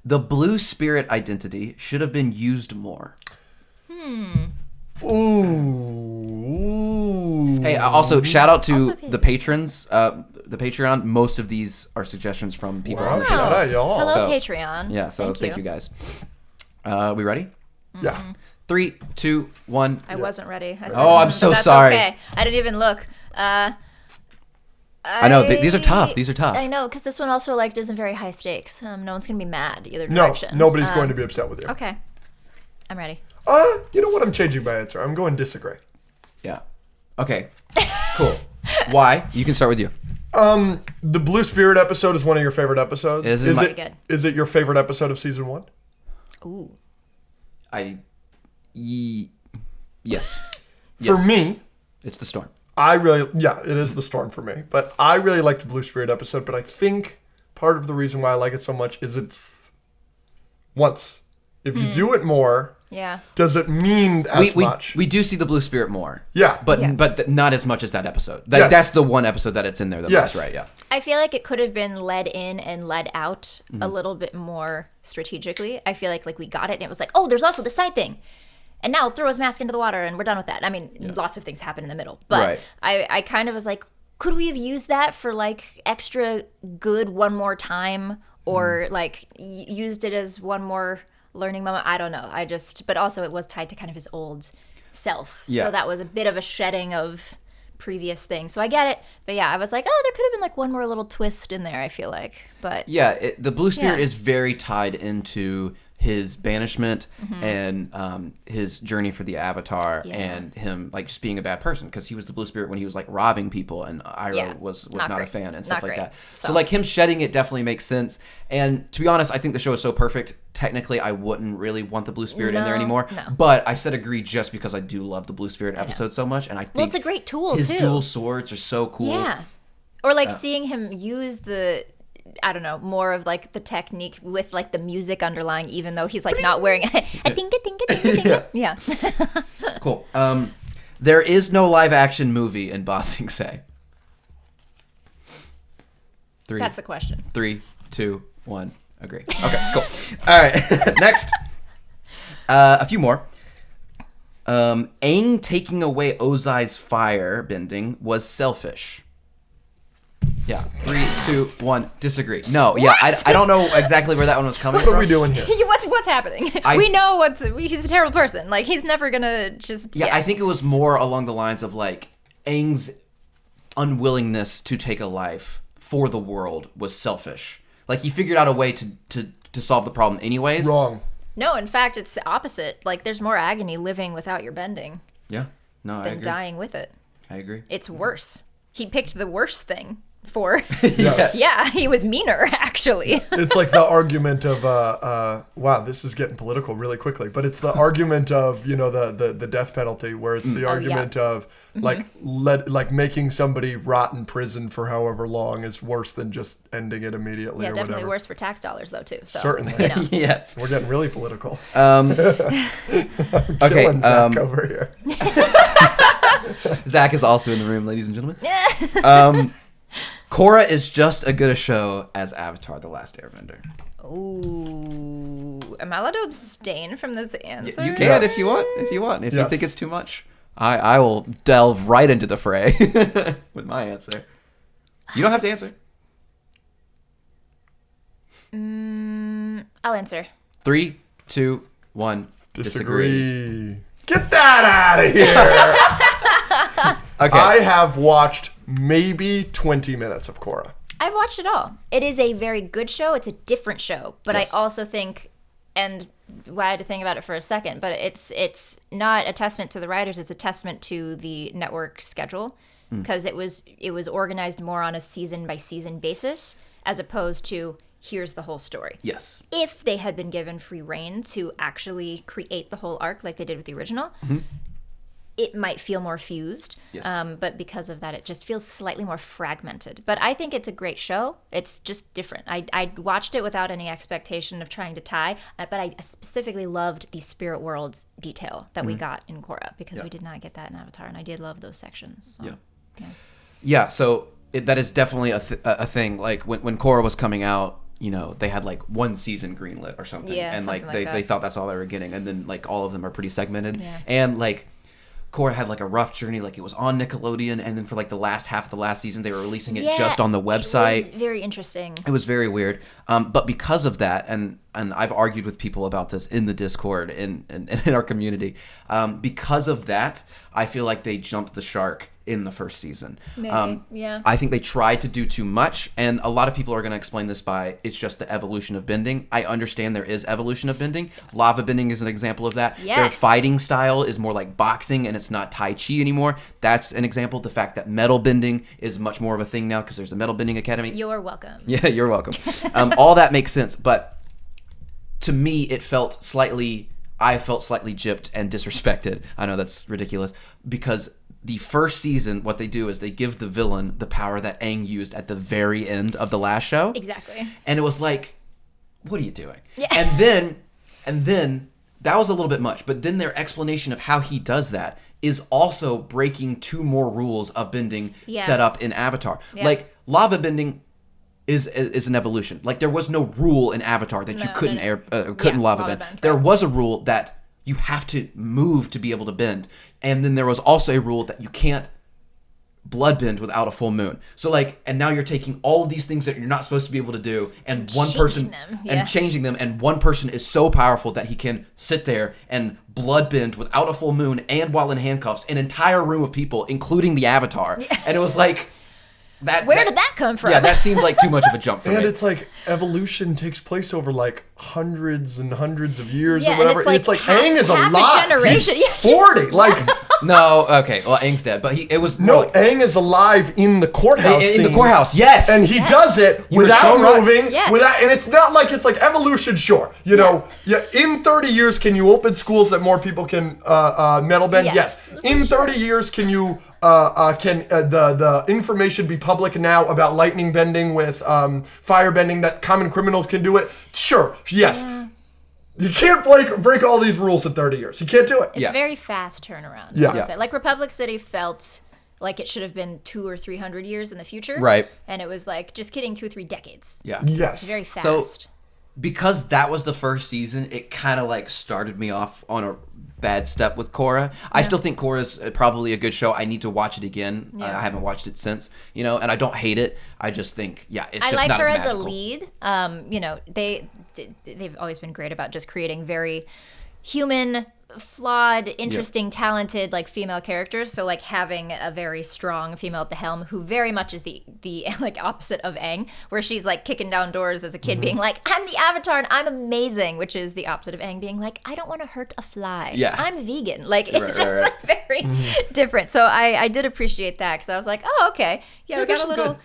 The blue spirit identity should have been used more. Ooh. Hey, also shout out to Also if the patrons, the Patreon. Most of these are suggestions from people on the show. Shout out, y'all. Hello, So- Patreon. Yeah, so thank you guys. We ready? Yeah. 3, 2, 1. I wasn't ready. I said, Oh, I'm so that's sorry. Okay. I didn't even look. I know these are tough. These are tough. I know, because this one also like isn't very high stakes. No one's gonna be mad either No, direction. nobody's going to be upset with you. Okay, I'm ready. You know what? I'm changing my answer. I'm going disagree. Yeah. Okay. Cool. Why? You can start with you. The Blue Spirit episode is one of your favorite episodes. Is Is my- it? Good. Is it your favorite episode of season 1? Ooh. Yes. For me, It's the storm. it is the storm for me. But I really like the Blue Spirit episode. But I think part of the reason why I like it so much is it's once. If you do it more, Yeah. does it mean as much? We do see the blue spirit more. Yeah. But Yeah. not as much as that episode. Yes. That's the one episode that it's in there the Yes. most, right? Yeah. I feel like it could have been led in and led out a little bit more strategically. I feel like we got it and it was like, oh, there's also the side thing. And now throw his mask into the water and we're done with that. I mean, lots of things happen in the middle. But Right. I kind of was like, could we have used that for like extra good one more time or like used it as one more learning moment? I don't know. But also it was tied to kind of his old self. Yeah. So that was a bit of a shedding of previous things. So I get it. But yeah, I was like, oh, there could have been like one more little twist in there, I feel like. But Yeah, the blue spirit Yeah. is very tied into his banishment and his journey for the Avatar and him like just being a bad person because he was the blue spirit when he was like robbing people and Iroh Yeah, was not not a great. fan and Not stuff like great. that. So So- like him shedding it definitely makes sense. And to be honest, I think the show is so perfect. Technically, I wouldn't really want the blue spirit in there No, anymore. no. But I said agree just because I do love the blue spirit episode so much, and I think well, it's a great tool his too. dual swords are so cool. Yeah. Or like seeing him use I don't know, more of like the technique with like the music underlying, even though he's like not wearing a ding a ding a ding a ding. Yeah. Cool. There is no live action movie in Ba Sing Se. That's the question. 3, 2, 1. Agree. Okay, cool. All right. Next. A few more. Aang taking away Ozai's fire bending was selfish. Yeah. 3, 2, 1. Disagree. No. Yeah. I don't know exactly where that one was coming What from. are we doing here? What's happening? We know he's a terrible person. Like he's never gonna just Yeah, I think it was more along the lines of like Aang's unwillingness to take a life for the world was selfish. Like he figured out a way to solve the problem anyways. Wrong. No, in fact, it's the opposite. Like there's more agony living without your bending Yeah. No, I than agree. dying with it. I agree. It's worse. He picked the worst thing for. Yes. Yeah, he was meaner actually. It's like the argument of wow, this is getting political really quickly, but it's the argument of the death penalty, where it's the argument of like making somebody rot in prison for however long is worse than just ending it immediately Yeah, or definitely whatever. worse for tax dollars though too. So, Certainly. You know. Yes. We're getting really political. Okay. Killing Zach over here. Zach is also in the room, ladies and gentlemen. Korra is just as good a show as Avatar: The Last Airbender. Ooh, am I allowed to abstain from this answer? You can Yes. if you want. If you want. If you Yes. think it's too much, I will delve right into the fray with my answer. You don't have to answer. I'll answer. 3, 2, 1. Disagree. Get that out of here. Okay. I have watched maybe 20 minutes of Korra. I've watched it all. It is a very good show. It's a different show, but Yes. I also think, and I had to think about it for a second, but it's not a testament to the writers. It's a testament to the network schedule, because it was organized more on a season by season basis as opposed to here's the whole story. Yes. If they had been given free reign to actually create the whole arc like they did with the original, it might feel more fused. Yes. But because of that, it just feels slightly more fragmented. But I think it's a great show. It's just different. I watched it without any expectation of trying to tie, but I specifically loved the spirit worlds detail that we got in Korra, because we did not get that in Avatar, and I did love those sections. So, Yeah, so that is definitely a thing. Like when Korra was coming out, you know, they had like one season greenlit or something. Yeah, and something like like they that. thought that's all they were getting. And then like all of them are pretty segmented. Yeah. And like Korra had like a rough journey. Like it was on Nickelodeon, and then for like the last half of the last season, they were releasing it just on the website. It was very interesting. It was very weird. But because of that, and I've argued with people about this in the Discord and in our community, because of that, I feel like they jumped the shark in the first season. Maybe, yeah. I think they tried to do too much, and a lot of people are going to explain this by it's just the evolution of bending. I understand there is evolution of bending. Lava bending is an example of that. Yes. Their fighting style is more like boxing, and it's not Tai Chi anymore. That's an example. The fact that metal bending is much more of a thing now because there's a Metal Bending Academy. You're welcome. Yeah, you're welcome. All that makes sense, but to me, I felt slightly gypped and disrespected. I know that's ridiculous, because the first season, what they do is they give the villain the power that Aang used at the very end of the last show. Exactly. And it was like, what are you doing? Yeah. And then that was a little bit much, but then their explanation of how he does that is also breaking two more rules of bending set up in Avatar. Yeah. Like lava bending is an evolution. Like there was no rule in Avatar that you couldn't lava bend. There was a rule that you have to move to be able to bend, and then there was also a rule that you can't blood bend without a full moon. So like, and now you're taking all of these things that you're not supposed to be able to do, and one person and changing them, and one person is so powerful that he can sit there and blood bend without a full moon and while in handcuffs an entire room of people, including the Avatar. And it was like, Where did that come from? Yeah, that seemed like too much of a jump for me. And it's like evolution takes place over like hundreds and hundreds of years Yeah, or whatever. and it's like Aang is half a alive. generation. He's Yeah. 40. Like No, okay, well, Aang's dead, but it was more no, like, Aang is alive in the courthouse. in the scene. courthouse, yes. And he does it were without so right. moving, Yes. and it's not like it's like evolution. Sure, you know, in 30 years, can you open schools that more people can metal bend? Yes. In 30 years, can you the information be public now about lightning bending with fire bending that common criminals can do it? Sure, yes. You can't break all these rules in 30 years. You can't do it. It's very fast turnaround. Yeah. I would say. Like Republic City felt like it should have been 200 or 300 years in the future. Right. And it was like, just kidding, 2 or 3 decades. Yeah. Yes. Very fast. So, because that was the first season, it kind of like started me off on a bad step with Korra. I still think Korra's probably a good show. I need to watch it again. Yeah. I haven't watched it since, and I don't hate it. I just think, it's I just like not her as as magical. a lead. They've always been great about just creating very human, flawed, interesting, talented like female characters. So like having a very strong female at the helm who very much is the like opposite of Aang, where she's like kicking down doors as a kid, being like, I'm the Avatar and I'm amazing, which is the opposite of Aang being like, I don't want to hurt a fly. Yeah. I'm vegan. Like it's Right, just right. like very different. So I did appreciate that, because I was like, oh, okay. Yeah, we there's got a some little good-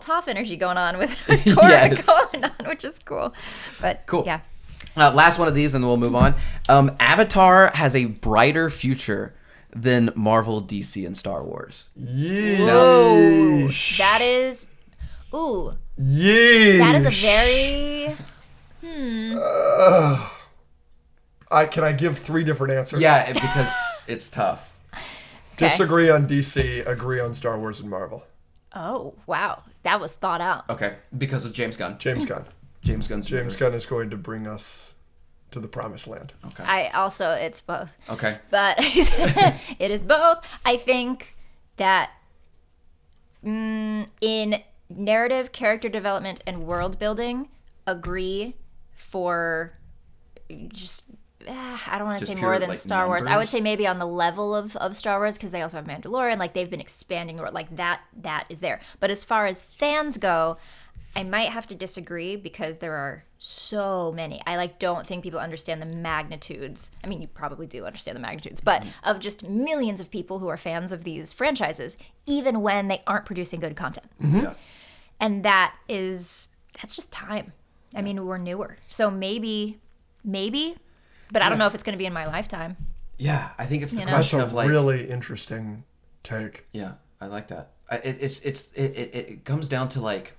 Toph energy going on with Korra Yes. going on, which is cool. But Cool. yeah. Last one of these, and then we'll move on. Avatar has a brighter future than Marvel, DC, and Star Wars. Yeesh. That is, ooh, Yeesh. that is a very, Can I give 3 different answers? Yeah, because it's tough. Disagree on DC, agree on Star Wars and Marvel. oh, wow. That was thought out. Okay, because of James Gunn. James Gunn. James Gunn's James Gunn is going to bring us to the promised land. Okay. It's both. Okay. But it is both. I think that in narrative, character development, and world building, agree for just I don't want to Just say pure, more than like, Star Wars. I would numbers? say maybe on the level of Star Wars, because they also have Mandalorian. Like, they've been expanding, or like that is there. But as far as fans go, I might have to disagree because there are so many. I don't think people understand the magnitudes. I mean, you probably do understand the magnitudes, but of just millions of people who are fans of these franchises, even when they aren't producing good content. Yeah. And that's just time. I mean, we're newer. So maybe, but I don't know if it's going to be in my lifetime. Yeah, I think it's the You know? That's question a of like. really interesting take. Yeah, I like that. It comes down to like.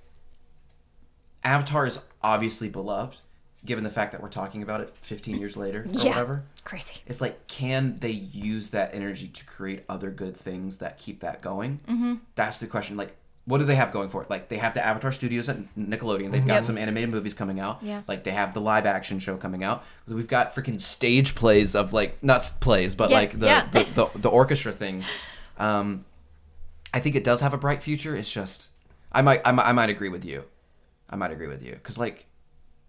Avatar is obviously beloved, given the fact that we're talking about it 15 years later or whatever. Crazy. It's like, can they use that energy to create other good things that keep that going? Mm-hmm. That's the question. Like, what do they have going for it? Like, they have the Avatar Studios at Nickelodeon. They've got some animated movies coming out. Yeah. Like, they have the live action show coming out. We've got freaking stage plays of like, not plays, but Yes, like the orchestra thing. I think it does have a bright future. It's just, I might agree with you. Because like,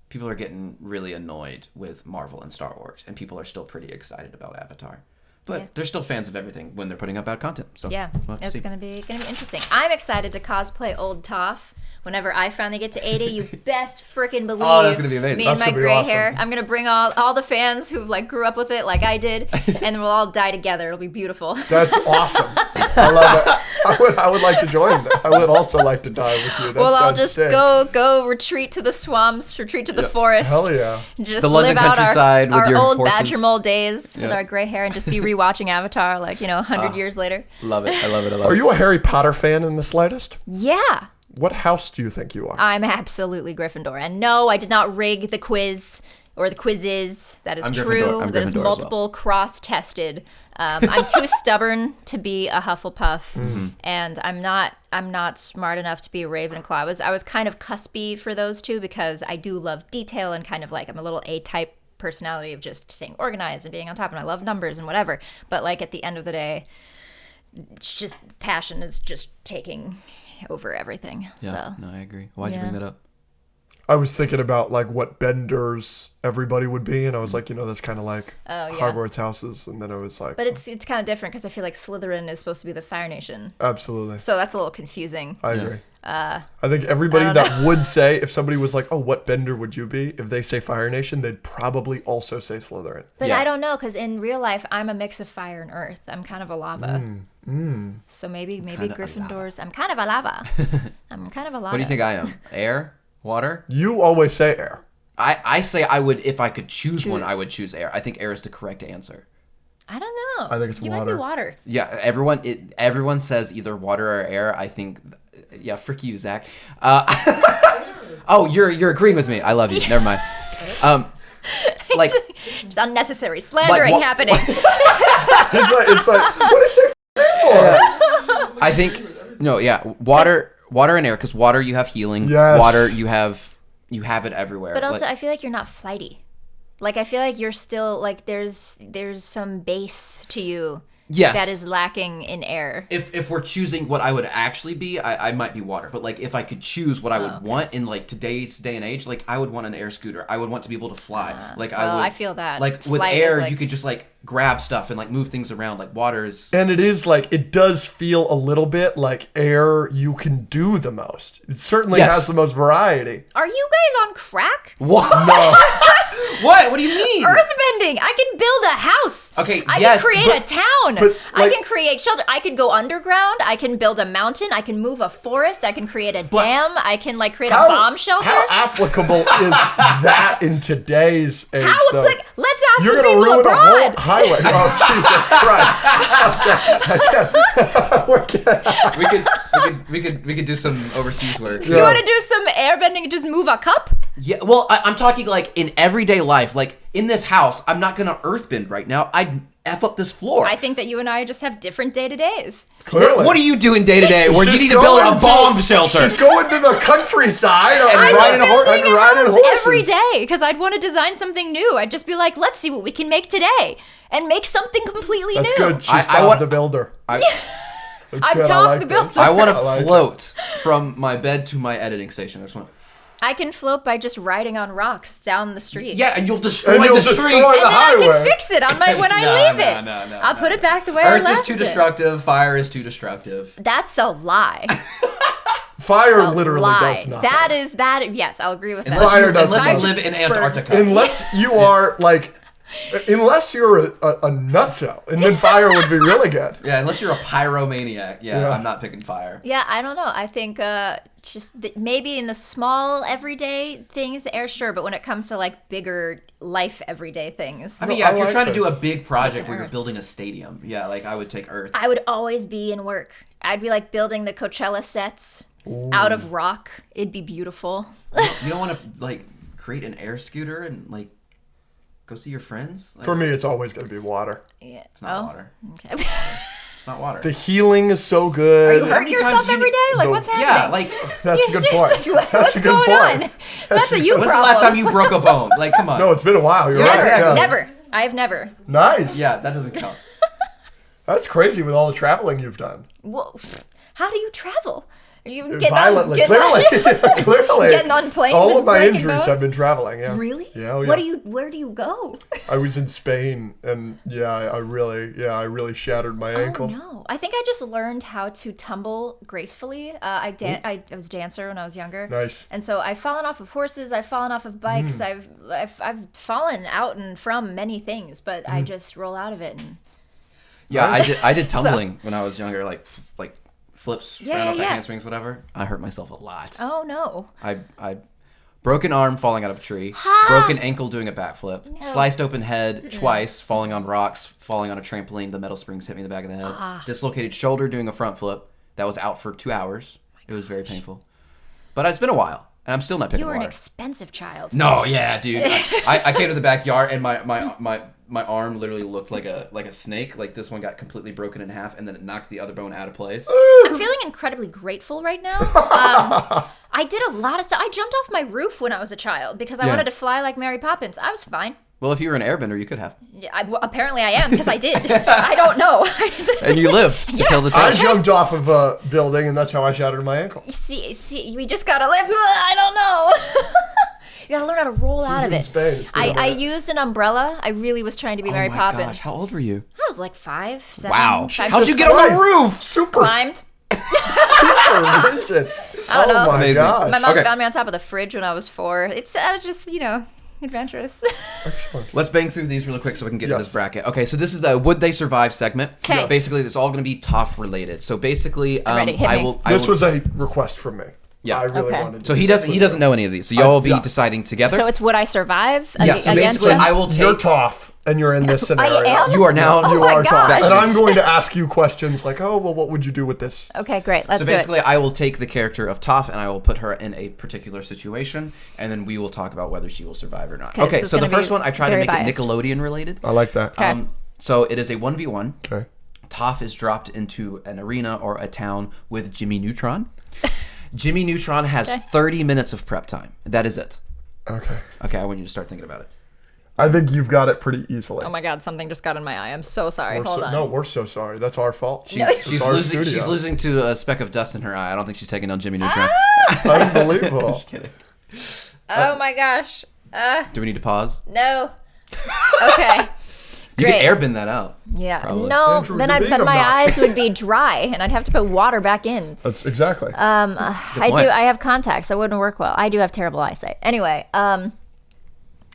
people are getting really annoyed with Marvel and Star Wars, and people are still pretty excited about Avatar. But they're still fans of everything when they're putting out bad content. So Yeah, we'll have to it's see. gonna be interesting. I'm excited to cosplay old Toph. Whenever I finally get to 80, you best freaking believe. Oh, that's gonna be amazing. Me That's and my gonna be gray awesome. hair. I'm gonna bring all the fans who like grew up with it, like I did, and then we'll all die together. It'll be beautiful. That's awesome. I love it. I would like to join that. I would also like to die with you. That We'll all sounds just sick. go retreat to the swamps, retreat to the forest. Hell yeah. Just The London live out countryside with our your old horses. badger mole days with Yeah. our gray hair and just be rewatching Avatar, like 100 years later. Love it. I love it. Are you a Harry Potter fan in the slightest? Yeah. What house do you think you are? I'm absolutely Gryffindor. And no, I did not rig the quiz or the quizzes. That is I'm true. Gryffindor. I'm That is Gryffindor as multiple cross-tested. I'm too stubborn to be a Hufflepuff, and I'm not smart enough to be a Ravenclaw. I was kind of cuspy for those two because I do love detail and kind of like I'm a little A-type personality of just staying organized and being on top, and I love numbers and whatever. But like at the end of the day, it's just passion is just taking over everything. Yeah. So No, I agree. Why'd you bring that up? I was thinking about like what benders everybody would be, and I was like, that's kind of like Hogwarts houses, and then I was like, but it's kind of different because I feel like Slytherin is supposed to be the Fire Nation, absolutely, so that's a little confusing. I agree. I think everybody that would say, if somebody was like, oh, what bender would you be? If they say Fire Nation, they'd probably also say Slytherin. But Yeah. I don't know, because in real life, I'm a mix of fire and earth. I'm kind of a lava. So maybe Gryffindor's. I'm kind of a lava. I'm kind of a lava. What do you think I am? Air? Water? You always say air. I say I would, if I could choose one, I would choose air. I think air is the correct answer. I don't know. I think it's you water. might be water. Yeah, everyone says either water or air. I think, yeah, frick you, Zach. Oh, you're agreeing with me. I love you. Never mind. Like, It's unnecessary slandering what- happening. It's like what is it for? I think no, yeah, water and air, because water you have healing. Yes. Water you have it everywhere. But also, Like, I feel like you're not flighty. Like, I feel like you're still, like, there's some base to you yes, that is lacking in air. If we're choosing what I would actually be, I might be water. But like if I could choose what I would want in like today's day and age, like I would want an air scooter. I would want to be able to fly. I feel that. Like with Flight air, is, like- you could just like grab stuff and like move things around. Like water is. And it is like, it does feel a little bit like air you can do the most. It certainly Yes. has the most variety. Are you guys on crack? What? No. What? What do you mean? Earthbending. I can build a house. Okay, I yes, can create but- a town. but, I like- can create shelter. I can go underground. I can build a mountain. I can move a forest. I can create a dam. I can like create a bomb shelter. How applicable is that in today's age? How though? let's ask You're the gonna people ruin a whole abroad. highway. Oh Jesus Christ! We could do some overseas work. You want to do some airbending and just move a cup? Yeah, well, I'm talking like in everyday life. Like in this house, I'm not gonna earthbend right now. I'd F up this floor. I think that you and I just have different day-to-days. Clearly. What are you doing day to day where you She's need to build a going bomb to- shelter? She's going to the countryside and I'm riding building a house horses every day because I'd want to design something new. I'd just be like, let's see what we can make today and make something completely That's new. good. She's I want- the builder. I'm That's good. I Toph like the that. builder. I want to I like it. float from my bed to my editing station. I just want. I can float by just riding on rocks down the street. Yeah, and you'll destroy And you'll the street. destroy And the then I highway. can fix it on my when I leave it. No, I'll put it back the way I Earth left is too it. destructive. Fire is too destructive. That's a lie. Fire A literally lie. does nothing. That is that. Yes, I'll agree with that. Fire does Unless you nothing. live in Antarctica. Unless you are like, unless you're a nutso, and then fire would be really good. Yeah, unless you're a pyromaniac. Yeah, Yeah. I'm not picking fire. Yeah, I don't know. I think maybe in the small everyday things, sure, but when it comes to like bigger life everyday things, I mean, No, yeah, I if you're like trying to this. do a big project where you're Earth. building a stadium, yeah, like I would take Earth. I would always be in work. I'd be like building the Coachella sets out of rock. It'd be beautiful. You don't want to like create an air scooter and like go see your friends? Like, For me, it's always going to be water. Yeah. it's not water. Okay. It's not water. The healing is so Are good. you hurting many times yourself you- every day? Like, No. what's happening? Yeah, like That's a good point. Like, That's what's a good going point. on? That's a you when's problem. the last time you broke a bone? Like, come on. No, it's been a while. You're Yeah, right. exactly. Yeah. Never. I have never. Nice. Yeah, that doesn't count. That's crazy with all the traveling you've done. Well, how do you travel? Are you getting Violently. on, Clearly. Clearly. Getting on planes All and of my breaking injuries bones? have been traveling. Yeah. Really? Yeah. Oh, yeah. Where do you go? I was in Spain, and I really shattered my ankle. Oh no! I think I just learned how to tumble gracefully. I was a dancer when I was younger. Nice. And so I've fallen off of horses. I've fallen off of bikes. I've fallen out and from many things, but I just roll out of it. And Yeah, I did tumbling when I was younger, like flips, Yeah, ran off the yeah. handsprings, whatever. I hurt myself a lot. oh no! I broken arm falling out of a tree, broken ankle doing a backflip, sliced open head twice, falling on rocks, falling on a trampoline, the metal springs hit me in the back of the head. Dislocated shoulder doing a front flip. That was out for 2 hours. It was very painful. But it's been a while, and I'm still not picking You were an water. expensive child. No, yeah, dude. I came to the backyard and my arm literally looked like a snake. Like this one got completely broken in half, and then it knocked the other bone out of place. I'm feeling incredibly grateful right now. I did a lot of stuff. I jumped off my roof when I was a child because I Yeah. wanted to fly like Mary Poppins. I was fine. Well, if you were an airbender, you could have, Well, apparently I am because I did. I don't know. and you lived to tell the I tale. jumped off of a building, and that's how I shattered my ankle. See, we just gotta live. I don't know. You gotta learn how to roll out of in it. Spain. It's been a I minute. used an umbrella. I really was trying to be Oh Mary my Poppins. gosh, how old were you? I was like 5, 7. Wow. 5, How'd you 6. get on the Christ. roof? Super Climbed. rigid. I don't know. Oh my Amazing. gosh. My mom Okay. found me on top of the fridge when I was 4. I was just, adventurous. Excellent. Let's bang through these really quick so we can get to this Yes. bracket. Okay, so this is the Would They Survive segment. 'Kay. Basically, it's all going to be Toph related. So basically, ready. Hit me. This was a request from me. Yeah. I really Okay. wanted to. So he doesn't know any of these. So y'all will be yeah. deciding together. So it's would I survive yeah. So against basically, them? I will You're take. tough, and you're in this scenario. am? You are now. Oh You my are tough. gosh. And I'm going to ask you questions like, oh, well, what would you do with this? Okay, great. Let's So do it. basically, I will take the character of Toph and I will put her in a particular situation, and then we will talk about whether she will survive or not. Okay, Okay, this is so the gonna first be one I try to very make biased. it Nickelodeon related. I like that. Okay. So it is a 1v1. Okay. Toph is dropped into an arena or a town with Jimmy Neutron. Jimmy Neutron has 30 minutes of prep time. That is it. Okay. Okay, I want you to start thinking about it. I think you've got it pretty easily. Oh my god, something just got in my eye. I'm so sorry. Hold on. No, we're so sorry. That's our fault. She's our losing. studio. She's losing to a speck of dust in her eye. I don't think she's taking down Jimmy Neutron. Unbelievable. Just kidding. Oh my gosh. Do we need to pause? No. Okay. You Great. can airbend that out. Yeah. Probably. No, Andrew, then you're being then my obnoxious. eyes would be dry and I'd have to put water back in. That's exactly. I point. I have contacts. That wouldn't work well. I do have terrible eyesight. Anyway,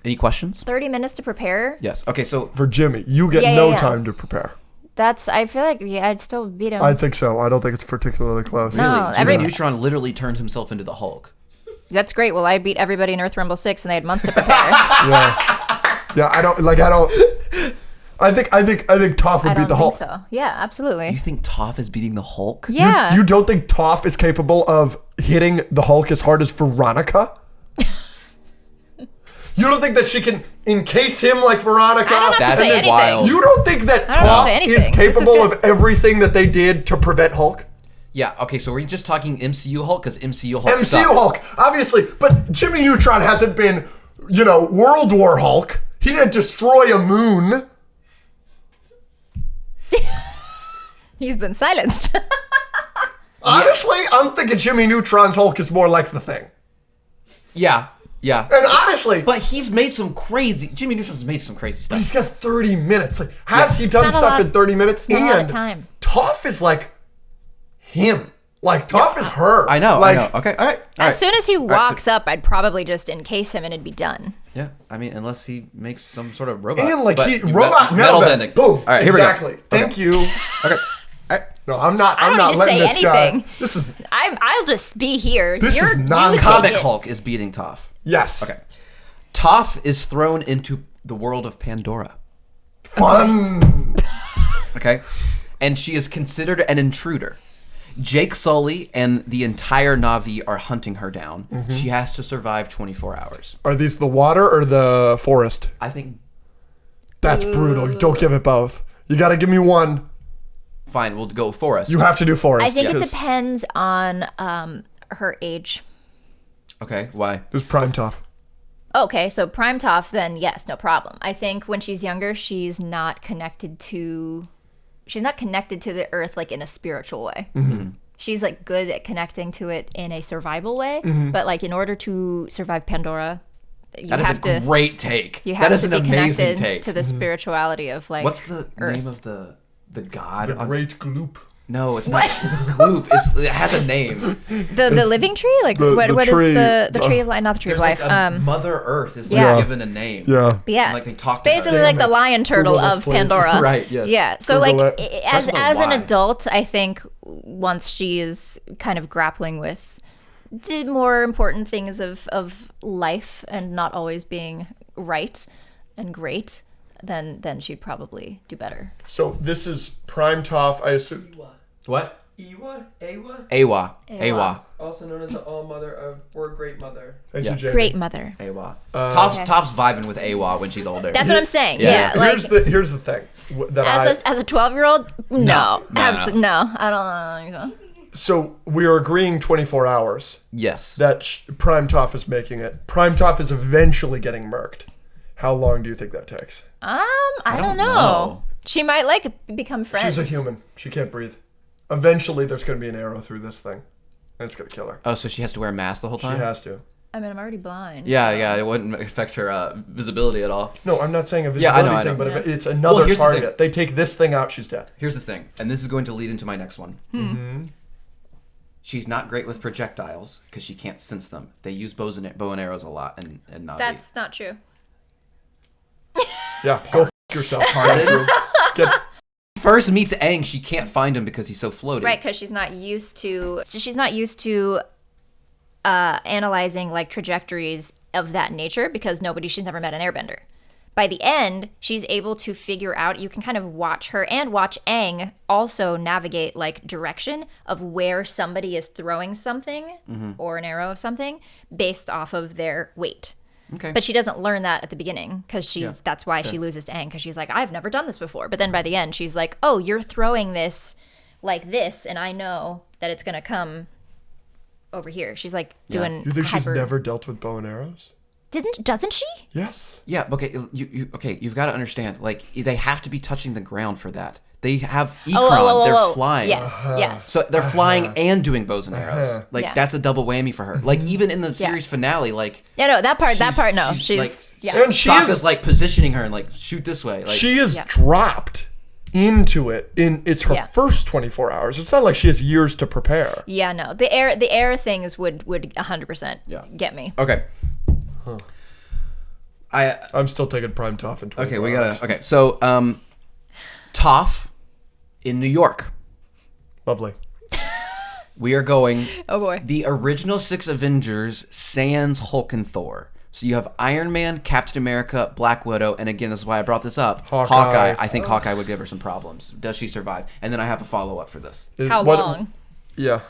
Any questions? 30 minutes to prepare. Yes. Okay. So For Jimmy, you get Yeah, no yeah. time to prepare. I feel like I'd still beat him. I think so. I don't think it's particularly close. No. Jimmy every- Neutron literally turned himself into the Hulk. That's great. Well, I beat everybody in Earth Rumble 6 and they had months to prepare. Yeah, I don't. I think Toph would I beat don't the Hulk. think so. Yeah, absolutely. You think Toph is beating the Hulk? Yeah. You don't think Toph is capable of hitting the Hulk as hard as Veronica? You don't think that she can encase him like Veronica? I don't have That's to say anything. wild. You don't think that I don't have to say Toph is anything. This is capable good. of everything that they did to prevent Hulk? Yeah. Okay. So we're just talking MCU Hulk because MCU Hulk. MCU sucks. Hulk, obviously, but Jimmy Neutron hasn't been, World War Hulk. He didn't destroy a moon. He's been silenced. Honestly, I'm thinking Jimmy Neutron's Hulk is more like the Thing. Yeah. And honestly, But he's made some crazy. Jimmy Neutrom's made some crazy stuff. he's got 30 minutes. Like, has he done not a stuff lot- in 30 minutes? not a lot of And time. Toph is like him. Like, Toph is her. I know. Like, Okay. All right. As soon as he right, walks up, I'd probably just encase him and it'd be done. Yeah. I mean, unless he makes some sort of robot. And like But he you robot metal metal bending. bending. Boom. All right. Here Exactly. we go. Thank you. Okay. All right. No, I'm not. I I'm don't not need to letting say this guy. anything. This is I'll just be here. This is you non- take Comic it. Hulk is beating Toph. yes. Okay. Toph is thrown into the world of Pandora. Fun. Okay. And she is considered an intruder. Jake Sully and the entire Na'vi are hunting her down. She has to survive 24 hours. Are these the water or the forest? I think. That's brutal. Don't give it both. You got to give me one. Fine, we'll go forest. You have to do forest. I think it because depends on her age. Okay, why? There's prime Toph. Okay, so prime Toph, then yes, no problem. I think when she's younger, she's not connected to the earth like in a spiritual way. Mm-hmm. She's like good at connecting to it in a survival way, Mm-hmm. but like in order to survive Pandora, you That is have a to great take. you have That is to an be amazing connected take. to the spirituality of like What's the earth. name of the god? The great gloop. No, it's not Gloop. It has a name. the living tree. Like the what is tree, the tree of life? Not the tree There's of life. like a Mother Earth is yeah. like given a name. Yeah. Yeah, And, like they talked about basically it. like the Damn it. lion turtle Google of this, please. Pandora. Right, yes. Yeah. So Google like it. as Starts with a as an Y. adult, I think once she is kind of grappling with the more important things of life and not always being right and great, then she'd probably do better. So this is prime Toph. I assume. What? Awa, Awa. also known as the All Mother of or Great Mother. Thank Yeah. you, Jamie. Great mother. Awa. Toph's vibing with Awa when she's older. That's what I'm saying. Yeah. Yeah. Like Here's the thing. That as a 12-year-old, no. No. I don't know. So we are agreeing 24 hours Yes. that prime Toph is making it. Prime Toph is eventually getting murked. How long do you think that takes? I don't know. know. She might like become friends. She's a human. She can't breathe. Eventually, there's going to be an arrow through this thing, and it's going to kill her. Oh, so she has to wear a mask the whole She time? has to. I mean, I'm already blind. Yeah, it wouldn't affect her visibility at all. No, I'm not saying a Yeah, I visibility know, I thing, know. but it's another here's the thing. target. They take this thing out, she's dead. Here's the thing, and this is going to lead into my next one. She's not great with projectiles because she can't sense them. They use bow and arrows a lot, and not That's not true. Yeah, go f*** yourself. Andrew. Get First meets Aang, she can't find him because he's so floaty. Right, because she's not used to analyzing like trajectories of that nature because she's never met an airbender. By the end, she's able to figure out, you can kind of watch her and watch Aang also navigate like direction of where somebody is throwing something or an arrow of something based off of their weight. Okay. But she doesn't learn that at the beginning because that's why she loses to Aang because she's like, I've never done this before. But then by the end, she's like, oh, you're throwing this like this, and I know that it's gonna come over here. She's like doing. You think she's never dealt with bow and arrows? Doesn't she? Yes. Yeah. Okay. You've got to understand. Like they have to be touching the ground for that. They have Ikron. They're flying. Yes. So they're flying and doing bows and arrows. Like Yeah. that's a double whammy for her. Like even in the series finale, like Yeah, no, that part, no. She's like, yeah. And she Sokka's is like positioning her and like shoot this way. Like she is dropped into it it's her Yeah. first 24 hours. It's not like she has years to prepare. Yeah, no. The air things would 100% get me. okay. I'm still taking prime Toph in 24 Okay, we hours. gotta. Okay, so Toph in New York. Lovely. We are going Oh boy. the original 6 Avengers sans Hulk and Thor. So you have Iron Man, Captain America, Black Widow, and again, this is why I brought this up. Hawkeye. I think Hawkeye would give her some problems. Does she survive? And then I have a follow up for this. How long? Yeah.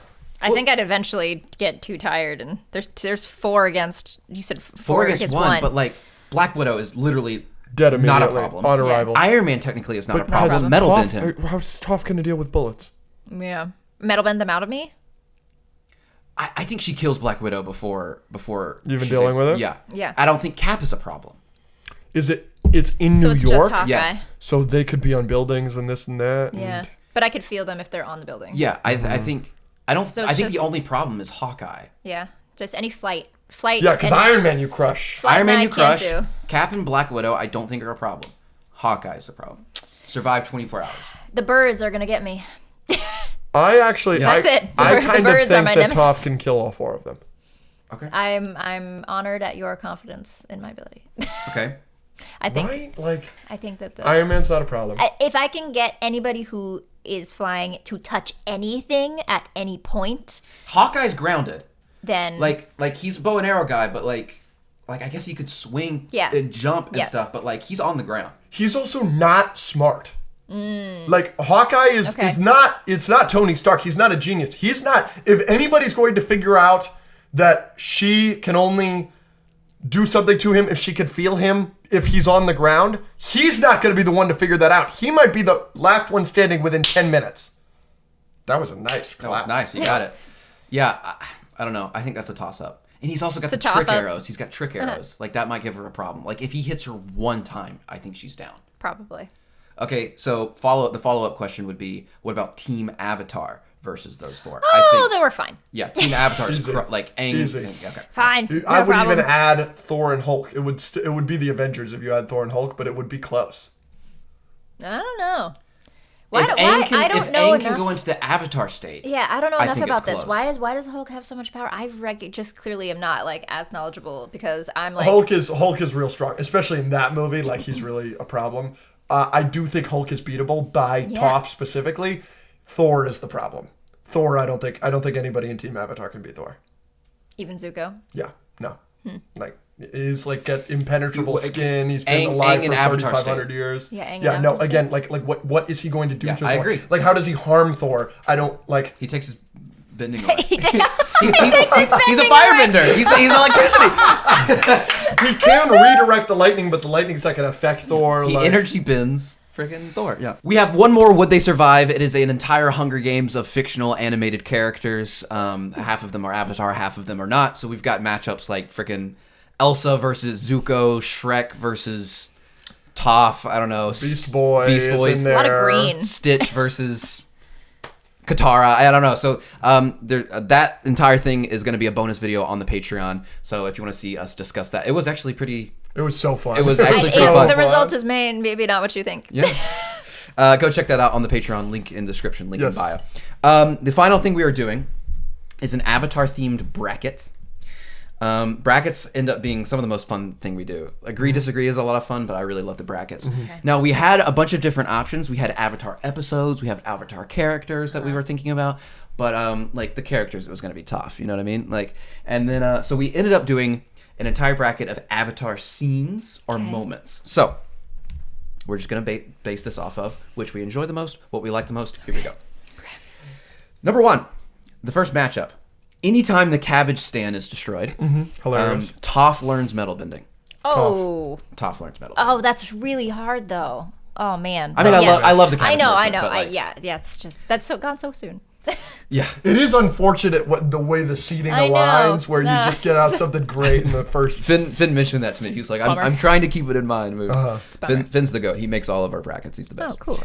I think I'd eventually get too tired, and there's 4 against. You said 4 against 1, but like Black Widow is literally Dead not a immediately. problem. On arrival. Iron Man technically is not a How's problem. Metal bend Toph, him. how's Toph going to deal with bullets? yeah, metal bend them out of me. I think she kills Black Widow before Even she's dealing with her? Yeah. Yeah. I don't think Cap is a problem. It's in So New it's York? just Hawkeye. Yes. So they could be on buildings and this and that. Yeah, and- but I could feel them if they're on the building. Yeah, I think I don't. So I it's think the just- only problem is Hawkeye. Yeah. Just any flight. Yeah, because any- Iron Man you crush. Flight Iron Man I you can't crush. do. Cap and Black Widow I don't think are a problem. Hawkeye's a problem. Survive 24 hours. The birds are gonna get me. I actually, That's it. I The kind of birds are think my that nemesis. Toph can kill all 4 of them. Okay. I'm honored at your confidence in my ability. Okay. I think Right? Like, I think that Iron Man's not a problem. if I can get anybody who is flying to touch anything at any point, Hawkeye's grounded. then Like he's a bow and arrow guy, but like I guess he could swing Yeah. and jump and Yeah. stuff, but like he's on the ground. He's also not smart. Like Hawkeye is Okay. not. It's not Tony Stark. He's not a genius. He's not. If anybody's going to figure out that she can only do something to him if she can feel him if he's on the ground, he's not going to be the one to figure that out. He might be the last one standing within 10 minutes. That was a nice That was clap. nice. You got it. Yeah, I don't know. I think that's a toss up. And he's also got the It's a trick toss-up. arrows. He's got trick arrows. Like that might give her a problem. Like if he hits her one time, I think she's down. probably. Okay, so the follow up question would be, what about Team Avatar versus those 4? Oh, they were fine. Yeah, Team Avatar's Easy. like Aang. Easy. Okay. Fine. I No would problem. even add Thor and Hulk. It would be the Avengers if you had Thor and Hulk, but it would be close. I don't know. Why? If Aang can, I don't if know Aang enough. can go into the Avatar state. Yeah, I don't know I enough think it's about this. close. Why does Hulk have so much power? Just clearly am not like as knowledgeable because I'm like Hulk is real strong, especially in that movie. Like he's really a problem. I do think Hulk is beatable by Toph specifically. Thor is the problem. Thor, I don't think anybody in Team Avatar can beat Thor. even Zuko. Yeah, no. Like he's like got impenetrable skin. He's been Aang alive in for Avatar 3,500 state. years. Yeah, Aang in yeah. No, Avatar again, like what is he going to do Yeah, to I Thor? agree. Like how does he harm Thor? I don't like. He takes his bending away. He takes He's his a bending firebender. He's electricity. He can redirect the lightning, but the lightning's not going to affect Thor. He like, energy bends freaking Thor. Yeah. We have one more Would They Survive? It is an entire Hunger Games of fictional animated characters. Half of them are Avatar, half of them are not. So we've got matchups like freaking Elsa versus Zuko, Shrek versus Toph. I don't know. Beast Boy Beast is Boys. in there. A lot of green. Stitch versus Katara. I don't know. So that entire thing is going to be a bonus video on the Patreon. So if you want to see us discuss that, it was actually pretty. It was so fun. It was actually If pretty fun. the result is maybe not what you think. Yeah. Go check that out on the Patreon. Link in the description. Link in Yes. bio. The final thing we are doing is an Avatar-themed bracket. Brackets end up being some of the most fun thing we do. Agree, disagree is a lot of fun, but I really love the brackets. Now, we had a bunch of different options. We had Avatar episodes. We have Avatar characters that we were thinking about. But, like, the characters, it was going to be tough. You know what I mean? Like, and then, so we ended up doing an entire bracket of Avatar scenes or moments. So, we're just going to base this off of which we enjoy the most, what we like the most. Here we go. Number 1, the first matchup. Anytime the cabbage stand is destroyed, Hilarious. Toph learns metal bending. Oh. Toph learns metal bending. Oh, that's really hard though. Oh man. I mean, I love the cabbage I version, know. but, like, yeah, it's just that's gone so soon. Yeah. It is unfortunate the way the seating I know. aligns, where you Nah. just get out something great in the first. Finn mentioned that to me. He was like, Bummer. I'm trying to keep it in mind. bummer. Finn's the goat. He makes all of our brackets. He's the Oh, best. cool.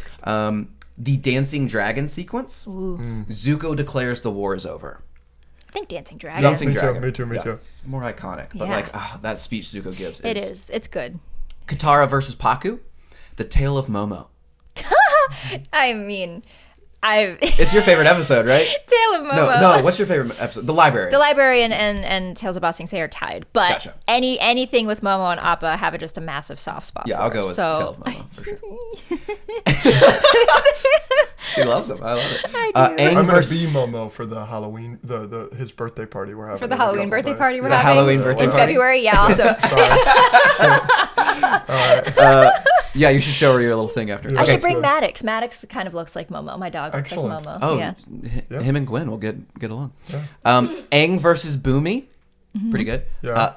The dancing dragon sequence. Zuko declares the war is over. I think Dancing Dragon. Dancing Me too, Dragon. me too, me Yeah. too. More iconic. But Yeah. like, that speech Zuko gives. It is. It's good. Katara versus Paku. The Tale of Momo. I mean, It's your favorite episode, right? Tale of Momo. No. What's your favorite episode? The Library. The Librarian and Tales of Ba Sing Se are tied, but Gotcha. anything with Momo and Appa have just a massive soft spot. Yeah, for I'll her. go with so, Tale of Momo for sure. She loves him. I love it. Aang I'm gonna versus be Momo for the Halloween, his birthday party we're having. for the in a Halloween couple birthday days. party we're The having Halloween birthday in party? February. Yeah, also. yeah, you should show her your little thing after. I Okay. should bring Maddox. Maddox kind of looks like Momo. My dog looks Excellent. like Momo. Oh, Yeah. him and Gwen will get along. Aang versus Boomy, pretty good. Yeah.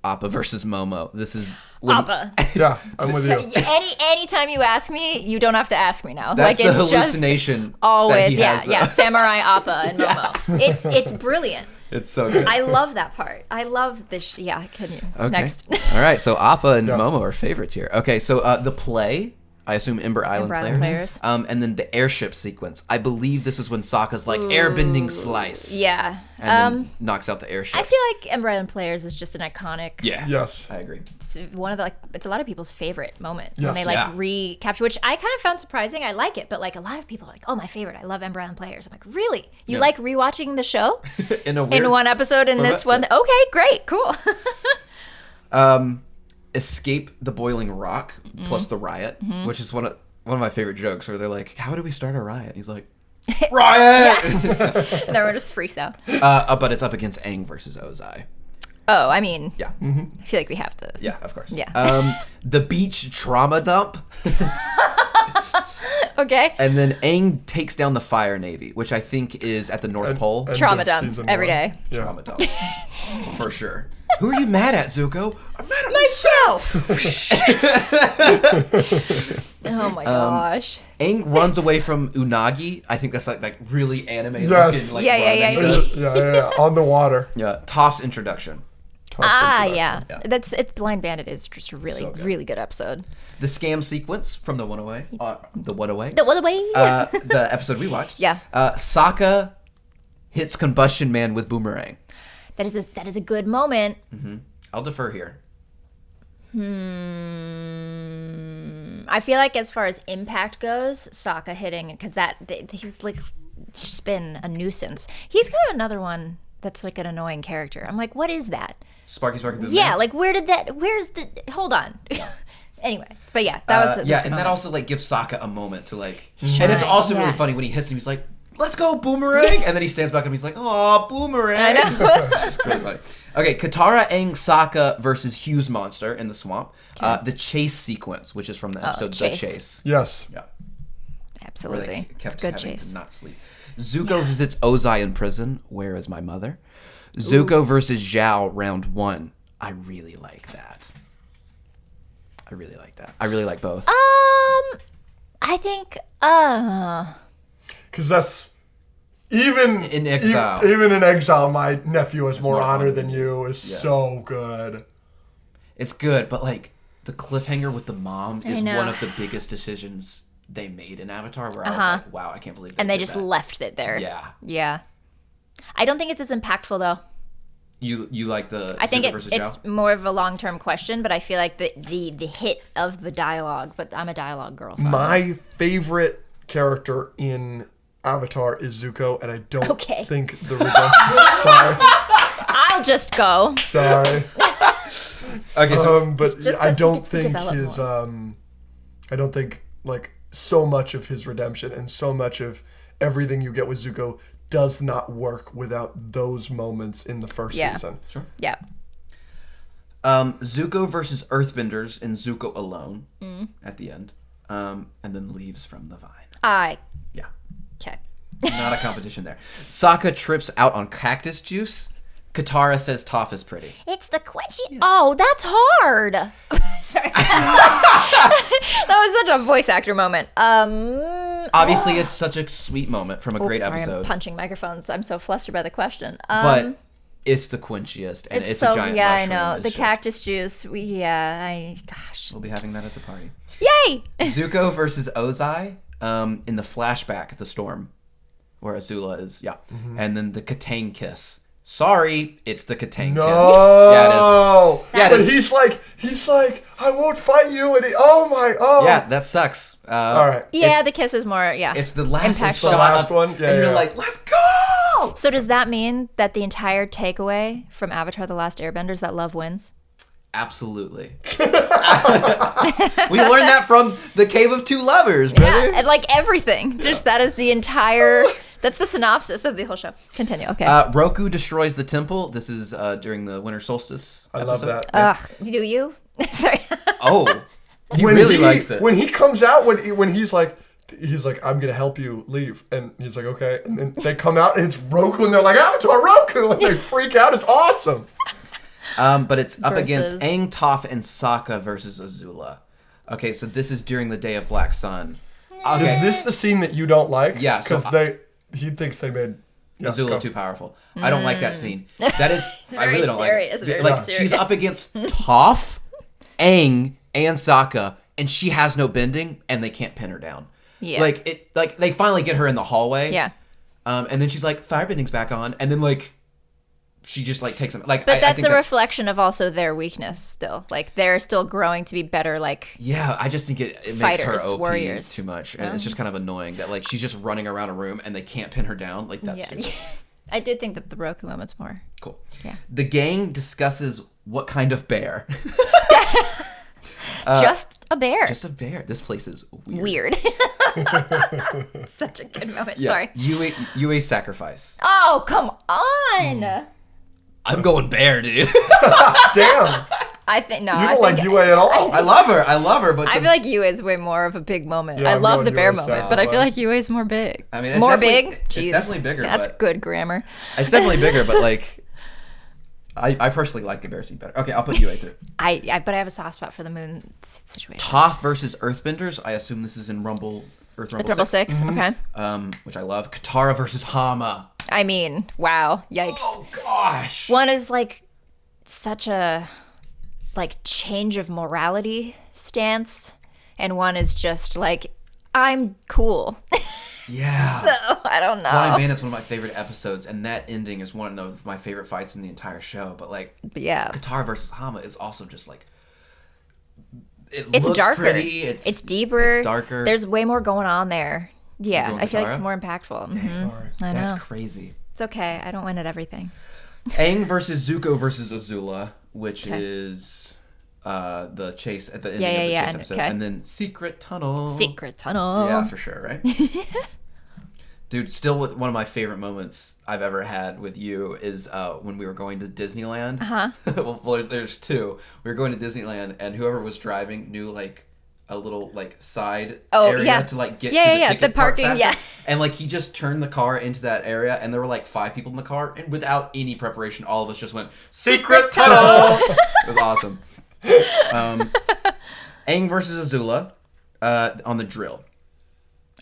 Appa versus Momo. This is Appa. Yeah, I'm with So, you. anytime you ask me, you don't have to ask me now. That's like the it's just hallucination. always that he has, though. Samurai Appa and Momo. It's brilliant. It's so good. I love that part. I love this. Can you Okay. next? All right, so Appa and Yeah. Momo are favorites here. Okay, so the play. I assume Ember Island players. And then the airship sequence. I believe this is when Sokka's like airbending slice. Yeah. And then knocks out the airship. I feel like Ember Island Players is just an iconic. Yeah. Yes. I agree. It's one of the it's a lot of people's favorite moment Yes. when they like recapture, which I kind of found surprising. I like it, but like a lot of people are like, oh, my favorite. I love Ember Island Players. I'm like, really? You like rewatching the show in one episode in this one? Okay, great, cool. Escape the boiling rock plus the riot, which is one of my favorite jokes. Where they're like, "How do we start a riot?" He's like, "Riot!" And everyone just freaks out. But it's up against Aang versus Ozai. Oh, I mean, Yeah. I feel like we have to. Yeah, of course. Yeah. The beach trauma dump. Okay. And then Aang takes down the Fire Navy, which I think is at the North Pole. Trauma dump every day. Yeah. Trauma dump. For sure. Who are you mad at, Zuko? I'm mad at myself! Oh my gosh. Aang runs away from Unagi. I think that's like really anime. Yes. Looking, like, Yeah. Yeah. On the water. Yeah. Toph's introduction. Yeah. Yeah. It's Blind Bandit is just a really good episode. The scam sequence from the One Away. The One Away. The other way. The episode we watched. Yeah. Sokka hits Combustion Man with Boomerang. That is a good moment. I'll defer here. I feel like as far as impact goes, Sokka hitting, because he's like just been a nuisance. He's kind of another one that's like an annoying character. I'm like, what is that? Sparky Boomerang. Yeah, like where's the? Hold on. Anyway, but yeah, that was yeah, and that also like gives Sokka a moment to like, Shine, and it's also yeah. really funny when he hits him. He's like, "Let's go, Boomerang!" And then he stands back and he's like, "Oh, Boomerang!" I know. It's really funny. Okay, Katara, Aang, Sokka versus Hughes Monster in the swamp. The chase sequence, which is from the episode The Chase. Yes. Yeah. Absolutely. Where they It's kept a good having chase. to not sleep. Zuko visits Ozai in prison. Where is my mother? Zuko versus Zhao, round 1. I really like that. I really like both. I think Because that's even In exile. Even in exile, my nephew has more more honor honor than you is so good. It's good, but like the cliffhanger with the mom is know. one of the biggest decisions they made in Avatar. Where I was like, "Wow, I can't believe." and they did just that. left it there. Yeah. Yeah. I don't think it's as impactful though. You like the I think Zuko versus it's Zhao? more of a long-term question, but I feel like the hit of the dialogue, but I'm a dialogue girl. So My favorite character in Avatar is Zuko, and I don't think the redemption. I'll just go. Sorry. Okay, so But just I 'cause he don't gets to think develop his more. I don't think like so much of his redemption and so much of everything you get with Zuko does not work without those moments in the first season. sure. Yeah. Zuko versus Earthbenders and Zuko alone at the end, and then leaves from the vine. Yeah, Okay. not a competition there. Sokka trips out on cactus juice. Katara says Toph is pretty. It's the question. Oh, that's hard. Sorry. That was such a voice actor moment. Obviously, it's such a sweet moment from a great sorry, I'm episode. punching microphones. I'm so flustered by the question. But it's the quinchiest, and it's so a giant yeah, I mushroom. know It's the just- cactus juice. Gosh, We'll be having that at the party. yay! Zuko versus Ozai in the flashback, the storm, where Azula is. Yeah, and then the Katang kiss. Sorry, it's the Katang No. kiss. Yeah, it is. Yeah, it but is. he's like, I won't fight you. And Yeah, that sucks. All right. Yeah, the kiss is more. Yeah, It's the last Impactful. shot The last of- one? Yeah, and you're yeah. like, let's go! So does that mean that the entire takeaway from Avatar: The Last Airbender is that love wins? Absolutely. We learned that from the Cave of Two Lovers, brother. Yeah, and like everything. Just that is the entire. That's the synopsis of the whole show. Continue. Okay. Roku destroys the temple. This is during the winter solstice. I love episode. that. Do you? Sorry. Oh, he When really likes it. When he comes out, when he's like, I'm gonna help you leave, and he's like, okay, and then they come out and it's Roku, and they're like, Avatar Roku, and they freak out. It's awesome. But it's up against Versus- Aang, Toph, and Sokka versus Azula. Okay, so this is during the Day of Black Sun. Okay, Is this the scene that you don't like? Yeah, so because he thinks they made Azula go. too powerful. I don't like that scene. That is, I very really don't serious, like it. very Like serious. she's up against Toph, Aang, and Sokka, and she has no bending, and they can't pin her down. Yeah. Like they finally get her in the hallway. Yeah. And then she's like, firebending's back on, and then like she just like takes them. Like, But I that's think a reflection of also their weakness still. Like they're still growing to be better like Yeah, I just think it makes her fighters, OP warriors. too much, and it's just kind of annoying that like she's just running around a room and they can't pin her down. Like that's Yeah. stupid. I did think that the Roku moment's more. Cool. Yeah. The gang discusses what kind of bear. Just a bear. Just a bear. This place is weird. Weird. Such a good moment. Yeah. Sorry. UA sacrifice. Oh, come on. I'm going bear, dude. Damn. I think no. You I don't like think, UA at all. I love her, but I feel like UA is way more of a big moment. Yeah, I I'm love going the bear UA moment, but I feel sacrifice. like UA is more big. I mean, it's more definitely- big. it's Jeez. definitely bigger, That's but- good grammar. it's definitely bigger, but like I personally like the bear scene better. Okay, I'll put UA through. But I have a soft spot for the moon situation. Toph versus Earthbenders. I assume this is in Earth Rumble Triple 6. six. Okay. Which I love. Katara versus Hama. I mean, wow. Yikes. Oh gosh. One is like such a like change of morality stance, and one is just like I'm cool. Yeah. So I don't know. Blind Bandit's one of my favorite episodes, and that ending is one of my favorite fights in the entire show. But like, But yeah, Katara versus Hama is also just like it's looks darker. pretty, It's deeper. It's darker. There's way more going on there. Yeah, going I feel like Katara? it's more impactful. Mhm. Sorry. I know. That's crazy. It's okay. I don't win at everything. Aang versus Zuko versus Azula, which Okay. is the chase at the ending Yeah, of the yeah, chase yeah, episode, okay. and then Secret Tunnel. Secret tunnel. Yeah, for sure, right? Dude, still one of my favorite moments I've ever had with you is when we were going to Disneyland. Uh-huh. well, there's two. We were going to Disneyland, and whoever was driving knew like a little like side area yeah. to like get Yeah, to yeah, the yeah, ticket the part parking, faster. yeah. And like he just turned the car into that area, and there were like 5 people in the car, and without any preparation, all of us just went Secret Tunnel. It was awesome. Aang versus Azula on the drill.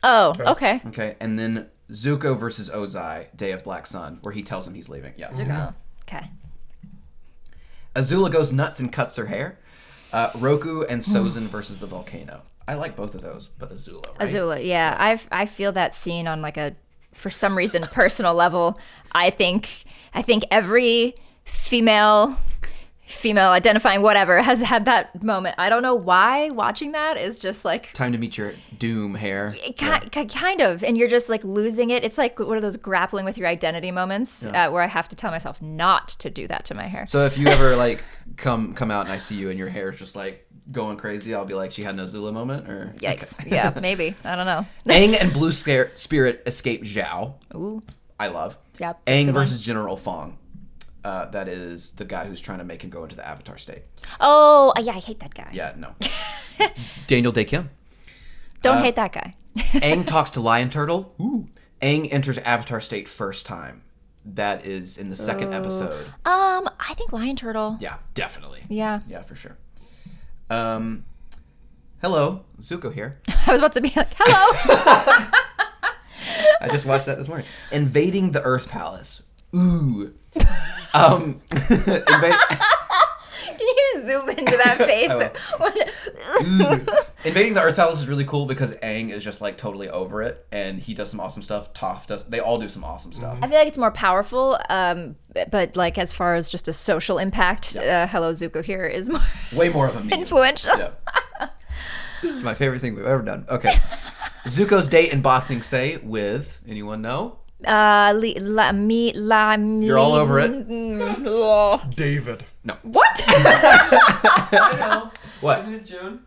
Oh, okay. Okay, and then Zuko versus Ozai, Day of Black Sun, where he tells him he's leaving. Yes. Oh, okay. Azula goes nuts and cuts her hair. Roku and Sozin versus the volcano. I like both of those, but Azula, right? Azula, yeah. I feel that scene on like a, for some reason, personal level. I think every female identifying whatever has had that moment. I don't know why watching that is just like Time to meet your doom hair. kind of, and you're just like losing it. It's like one of those grappling with your identity moments where I have to tell myself not to do that to my hair. So if you ever like come out and I see you and your hair is just like going crazy, I'll be like, she had an Azula moment, or Yikes. Okay. Yeah, maybe. I don't know. Aang and Blue Spirit escape Zhao. Ooh. I love. Yep, that's a Aang good one. versus General Fong. That is the guy who's trying to make him go into the Avatar state. Oh, yeah, I hate that guy. Yeah, no. Daniel Day Kim. Don't hate that guy. Aang talks to Lion Turtle. Ooh. Aang enters Avatar state first time. That is in the second episode. I think Lion Turtle. Yeah, definitely. Yeah. Yeah, for sure. Hello, Zuko here. I was about to be like, hello. I just watched that this morning. Invading the Earth Palace. Ooh. Invading Can you zoom into that face? the Earth Palace is really cool because Aang is just like totally over it, and he does some awesome stuff. Toph does. They all do some awesome stuff. I feel like it's more powerful, but like as far as just a social impact, Hello Zuko here is more Way more of a meme. influential. Yeah. This is my favorite thing we've ever done. Okay. Zuko's date in Ba Sing Se with anyone know? You're You're all over it. David. No. What? I know. What? Isn't it June?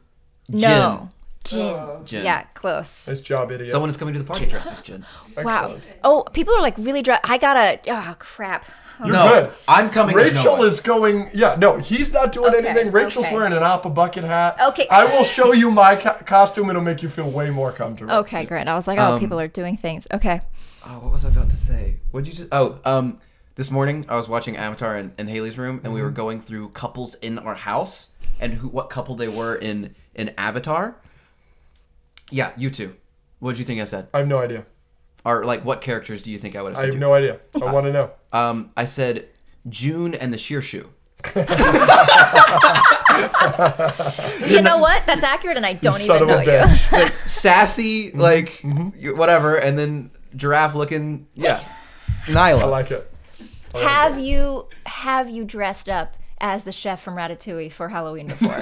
No. Jin. Jin. Yeah, close. Nice job, idiot. Someone is coming to the party dressed as Jin. Wow. Excellent. Oh, people are like really I gotta. Oh crap. You're No, good. I'm coming as Rachel Noah. is going. Yeah, no, he's not doing Okay, anything. Rachel's okay. wearing an Appa bucket hat. Okay. I will show you my costume. It'll make you feel way more comfortable. Okay, great. I was like, oh, people are doing things. Okay. Oh, what was I about to say? What'd you just... Oh, this morning I was watching Avatar in Haley's room, and we were going through couples in our house and what couple they were in Avatar. Yeah, you two. What'd you think I said? I have no idea. Or like, what characters do you think I would have I said? have no idea. I want to know. I said June and the Sheer Shoe. You know what? That's accurate, and I don't Son even of know a you. bitch. Like, sassy, like whatever, and then giraffe looking. Yeah, Nyla. I like it. Have you dressed up as the chef from Ratatouille for Halloween before?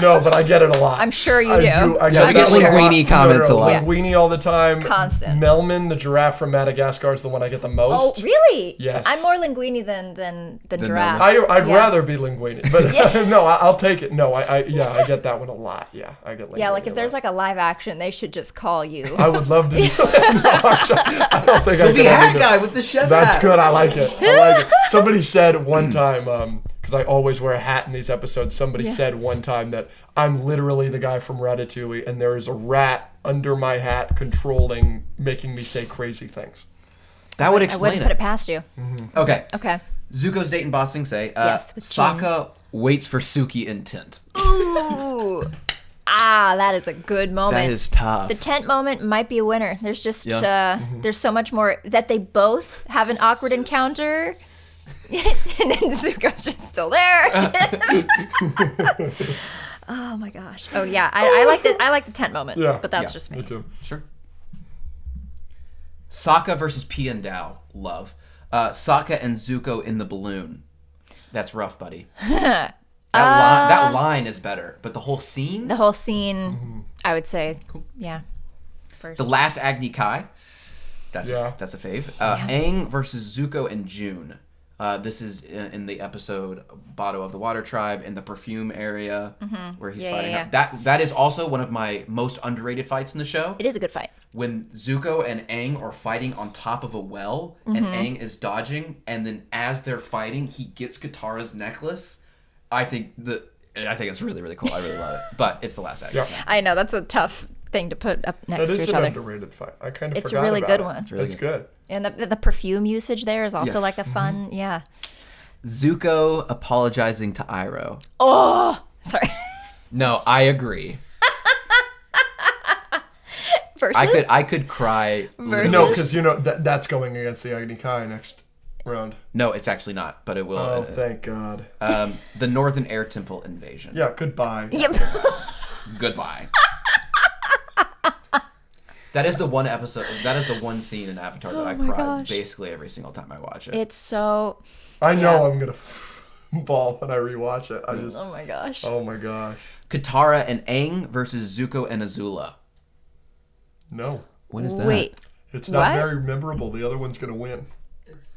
No, but I get it a lot. I'm sure you I do. I Yeah, we that get one a linguini lot. comments a lot. Yeah. Linguini all the time. Constant. Melman, the giraffe from Madagascar, is the one I get the most. Oh, really? Yes. I'm more linguini than giraffe. I'd Yeah. rather be linguini, but no, I'll take it. No, I get that one a lot. Yeah, I get linguini. Yeah, like if a there's lot. like a live action, they should just call you. I would love to do that. I don't think I You'll be could ever hat do- guy with the chef That's hat. good. I like it. I like it. Somebody said one time, because I always wear a hat in these episodes. Somebody said one time that I'm literally the guy from Ratatouille, and there is a rat under my hat controlling, making me say crazy things. That would I explain wouldn't put it past you. Okay. Okay. Zuko's dating Ba Sing Se. Yes, with Sokka waits for Suki in tent. Ooh. That is a good moment. That is tough. The tent moment might be a winner. There's just Yeah. there's so much more that they both have an awkward encounter. And then Zuko's just still there. Oh my gosh. Oh yeah. I like the tent moment. Yeah. But that's Yeah, just me. Me too. Sure. Sokka versus Pian Dao. Love. Sokka and Zuko in the balloon. That's rough, buddy. That line is better, but the whole scene. The whole scene, I would say, yeah. First. The last Agni Kai. That's Yeah. that's a fave. Aang versus Zuko and June. This is in the episode Bado of the Water Tribe in the perfume area where he's fighting her. That is also one of my most underrated fights in the show. It is a good fight. When Zuko and Aang are fighting on top of a well and Aang is dodging, and then as they're fighting, he gets Katara's necklace. I think it's really, really cool. I really love it. But it's the last act. Yeah. I know that's a tough thing to put up next That to is each an other. underrated fight. I kind of It's a forgot really about good it. one. It's really It's good. And the perfume usage there is also Yes. like a fun, yeah. Zuko apologizing to Iroh. Oh, sorry. No, I agree. Versus? I could cry. Versus? No, because that's going against the Agni Kai next round. No, it's actually not, but it will. Oh, thank God. The Northern Air Temple invasion. Yeah, goodbye. Yep. Goodbye. That is the one episode. That is the one scene in Avatar that I my cry gosh. basically every single time I watch it. It's so. I know Yeah. I'm gonna ball when I rewatch it. Oh my gosh. Oh my gosh. Katara and Aang versus Zuko and Azula. No, What is that? Wait. it's not What? very memorable. The other one's gonna win.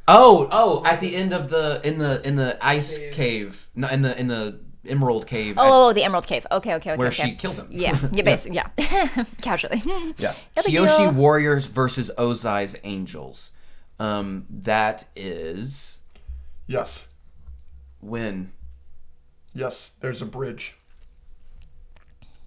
Oh! At the end of in the ice cave, no, in the Emerald Cave. Oh, the Emerald Cave. Okay. where okay. she kills him. Yeah. Yeah. Basically. Yeah. Casually. Yeah. No big Kyoshi deal. Warriors versus Ozai's Angels. That is Yes, when. yes. There's a bridge.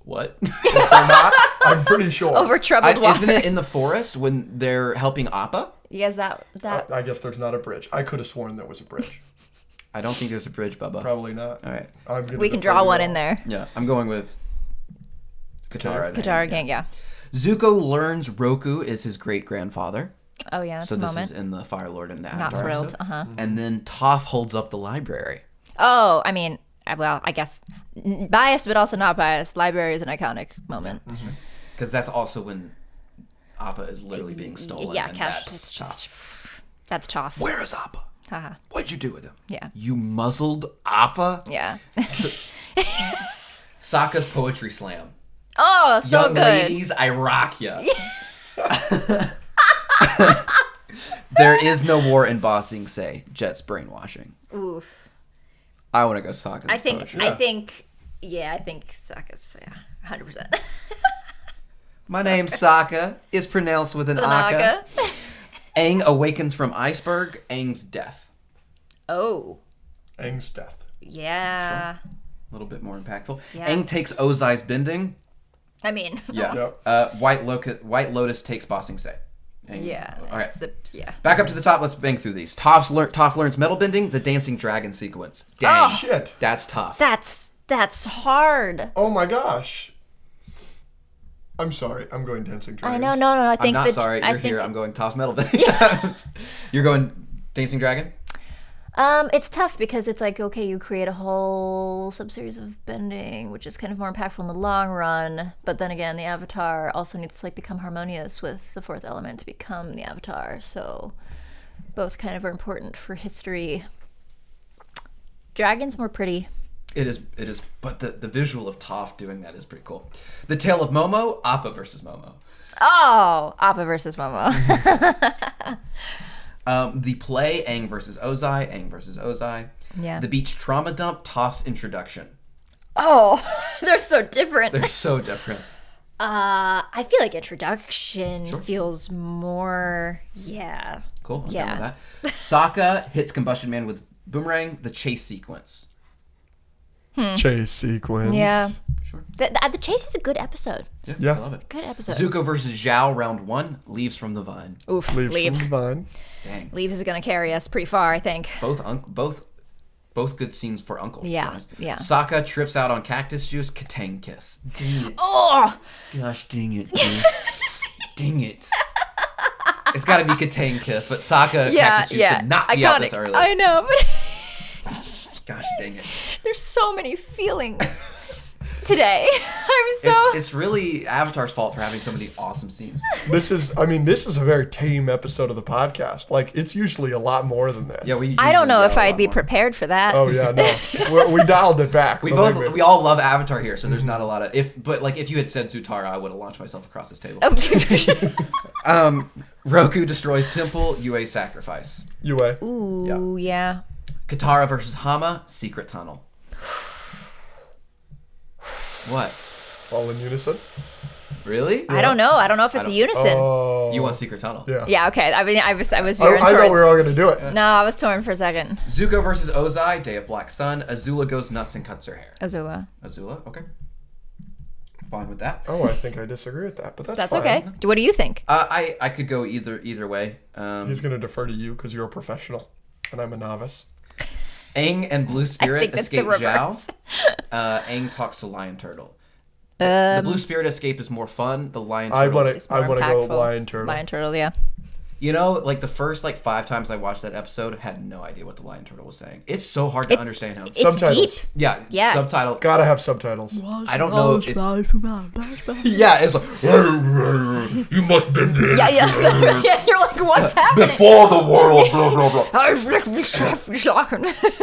What? Is there not? I'm pretty sure. Over troubled waters. Isn't it in the forest when they're helping Appa? Yes, that. I guess there's not a bridge. I could have sworn there was a bridge. I don't think there's a bridge, Bubba. Probably not. All right. I'm gonna We can defer draw to one y'all. in there. Yeah, I'm going with Katara. and Katara Aang, gang, yeah. Zuko learns Roku is his great grandfather. Oh yeah, that's So a this moment. is in the Fire Lord and the Not Avatar thrilled. episode. And then Toph holds up the library. Oh, I mean, well, I guess biased, but also not biased. Library is an iconic moment. Because that's also when Appa is literally being stolen. Yeah, and cash. that's It's Toph. just that's tough. Where is Appa? Haha. What'd you do with him? Yeah. You muzzled Appa? Yeah. Sokka's poetry slam. Oh, so Young good. ladies, I rock ya. There is no war in Ba Sing Se. Jet's brainwashing. Oof. I want to go Sokka's I think. poetry. I think. Yeah, I think Sokka's 100%. My name's Sokka. Is pronounced with an aka. Aang awakens from iceberg. Aang's death. Oh. Aang's death. Yeah. A little bit more impactful. Yeah. Aang takes Ozai's bending. I mean. Yeah. Yep. White Lotus takes Ba Sing Se. Aang's- Yeah. All right. it's the- yeah. Back up to the top. Let's bang through these. Toph learns metal bending. The dancing dragon sequence. Dang. Shit. That's tough. That's hard. Oh my gosh. I'm sorry. I'm going Dancing Dragons. I know. No. I I'm think not that sorry. I You're think here. I'm going Toph's metal bending. You're going dancing dragon. It's tough because it's like, okay, you create a whole subseries of bending, which is kind of more impactful in the long run. But then again, the Avatar also needs to like become harmonious with the fourth element to become the Avatar. So both kind of are important for history. Dragon's more pretty. It is. But the visual of Toph doing that is pretty cool. The Tale of Momo, Appa versus Momo. Oh, Appa versus Momo. The play, Aang versus Ozai, Aang versus Ozai. Yeah. The beach trauma dump, Toph's introduction. Oh, they're so different. They're so different. I feel like introduction feels more, yeah. Cool. I'm Yeah. down with that. Sokka hits Combustion Man with boomerang. The chase sequence. Chase sequence. Yeah. Sure. The chase is a good episode. Yeah. I love it. Good episode. Zuko versus Zhao, round 1. Leaves from the vine. Oof, Leaves leaves. from the vine. Dang. Leaves is going to carry us pretty far, I think. Both good scenes for Uncle. to be Yeah, honest. yeah. Sokka trips out on cactus juice. Katang kiss. Dang it. Oh! Gosh, dang it. Dude. Dang it. It's got to be Katang kiss, but Sokka cactus juice should not be out this early. I know, but Gosh, dang it. there's so many feelings today. I'm so... It's really Avatar's fault for having so many awesome scenes. This is a very tame episode of the podcast. Like, it's usually a lot more than this. Yeah, I don't know usually if yell a I'd lot be more. prepared for that. Oh, yeah, no. we dialed it back. We believe me. we all love Avatar here, so there's not a lot of if you had said Zutara, I would have launched myself across this table. Roku destroys temple, Yue sacrifice. UA. Ooh, yeah. Katara versus Hama, secret tunnel. What? All in unison. Really? I don't know. I don't know if it's a unison. Oh. You want secret tunnel? Yeah. Yeah, okay. I mean, I was I veering thought towards... we were all going to do it. No, I was torn for a second. Zuko versus Ozai, Day of Black Sun. Azula goes nuts and cuts her hair. Azula. Azula, okay. Fine with that. Oh, I think I disagree with that, but that's fine. okay. What do you think? I could go either way. He's going to defer to you because you're a professional and I'm a novice. Aang and Blue I Spirit think that's the escape reverse. Zhao. Aang talks to Lion Turtle. The Blue Spirit escape is more fun. The Lion Turtle. I want to go Lion Turtle. Lion Turtle, yeah. You know, like the first 5 times I watched that episode, I had no idea what the Lion Turtle was saying. It's so hard to understand him. It's Subtitles. deep. Yeah. Subtitle. Gotta have subtitles. I don't know if. Yeah, it's like. You must bend it. Yeah. Yeah, you're like, what's happening? Before the world, blah, blah, blah. I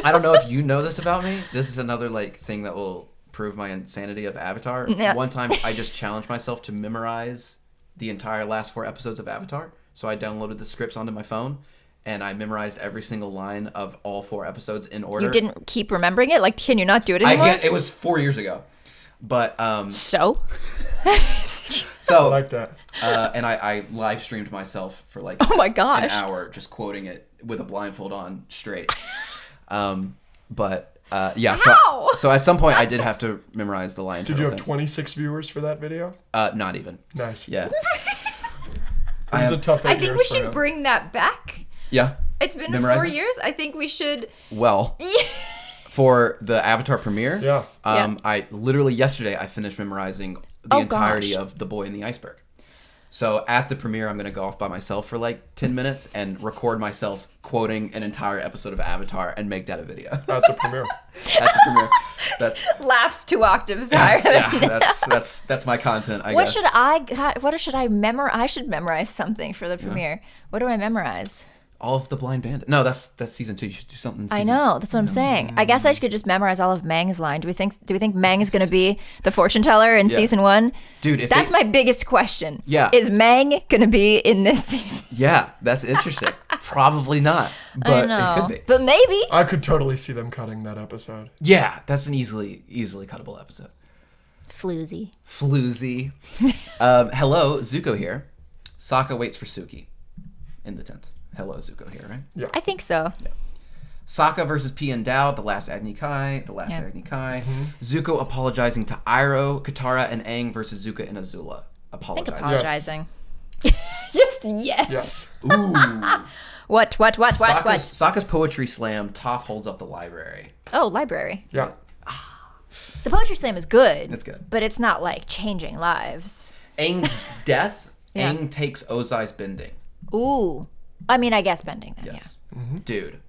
I don't know if you know this about me. This is another thing that will prove my insanity of Avatar. Yeah. One time, I just challenged myself to memorize the entire last 4 episodes of Avatar. So I downloaded the scripts onto my phone, and I memorized every single line of all 4 episodes in order. You didn't keep remembering it? Like, can you not do it I anymore? can't. It was 4 years ago, but So? so I like that. and I live streamed myself for Oh my gosh. an hour just quoting it with a blindfold on straight. But yeah, Ow! so at some point I did have to memorize the Lion Did Turtle you have thing. 26 viewers for that video? Not even. Nice. Yeah. It was a tough 8 I think years we for should him. bring that back. Yeah. It's been Memorize 4 it? years. I think we should... Well, for the Avatar premiere, Yeah. I literally yesterday I finished memorizing the Oh, entirety gosh. of The Boy in the Iceberg. So at the premiere, I'm going to go off by myself for 10 minutes and record myself quoting an entire episode of Avatar and make that a video. At the premiere. At the premiere. That's Laughs 2 octaves higher. yeah. That's my content. I What guess. should I memorize? I should memorize something for the premiere. What do I memorize? All of the Blind Bandit. No, that's season 2. You should do something. In I season- know. That's what I'm saying. I guess I could just memorize all of Mang's line. Do we think Mang is going to be the fortune teller in season 1? Dude, if That's they- my biggest question. Yeah. Is Mang going to be in this season? Yeah, that's interesting. Probably not, but I know. it could be. But maybe. I could totally see them cutting that episode. Yeah, that's an easily cuttable episode. Floozy. Floozy. Hello, Zuko here. Sokka waits for Suki in the tent. Hello, Zuko here, right? I think so. Sokka versus P and Dao, the last Agni Kai. Zuko apologizing to Iroh, Katara, and Aang versus Zuko and Azula. I think Apologizing. apologizing. Just yes. Yes. Ooh. What? Sokka's poetry slam, Toph holds up the library. Oh, library. Yeah. The poetry slam is good. It's good. But it's not changing lives. Aang's death, Yeah. Aang takes Ozai's bending. Ooh. I mean, I guess bending then, Yes. Dude.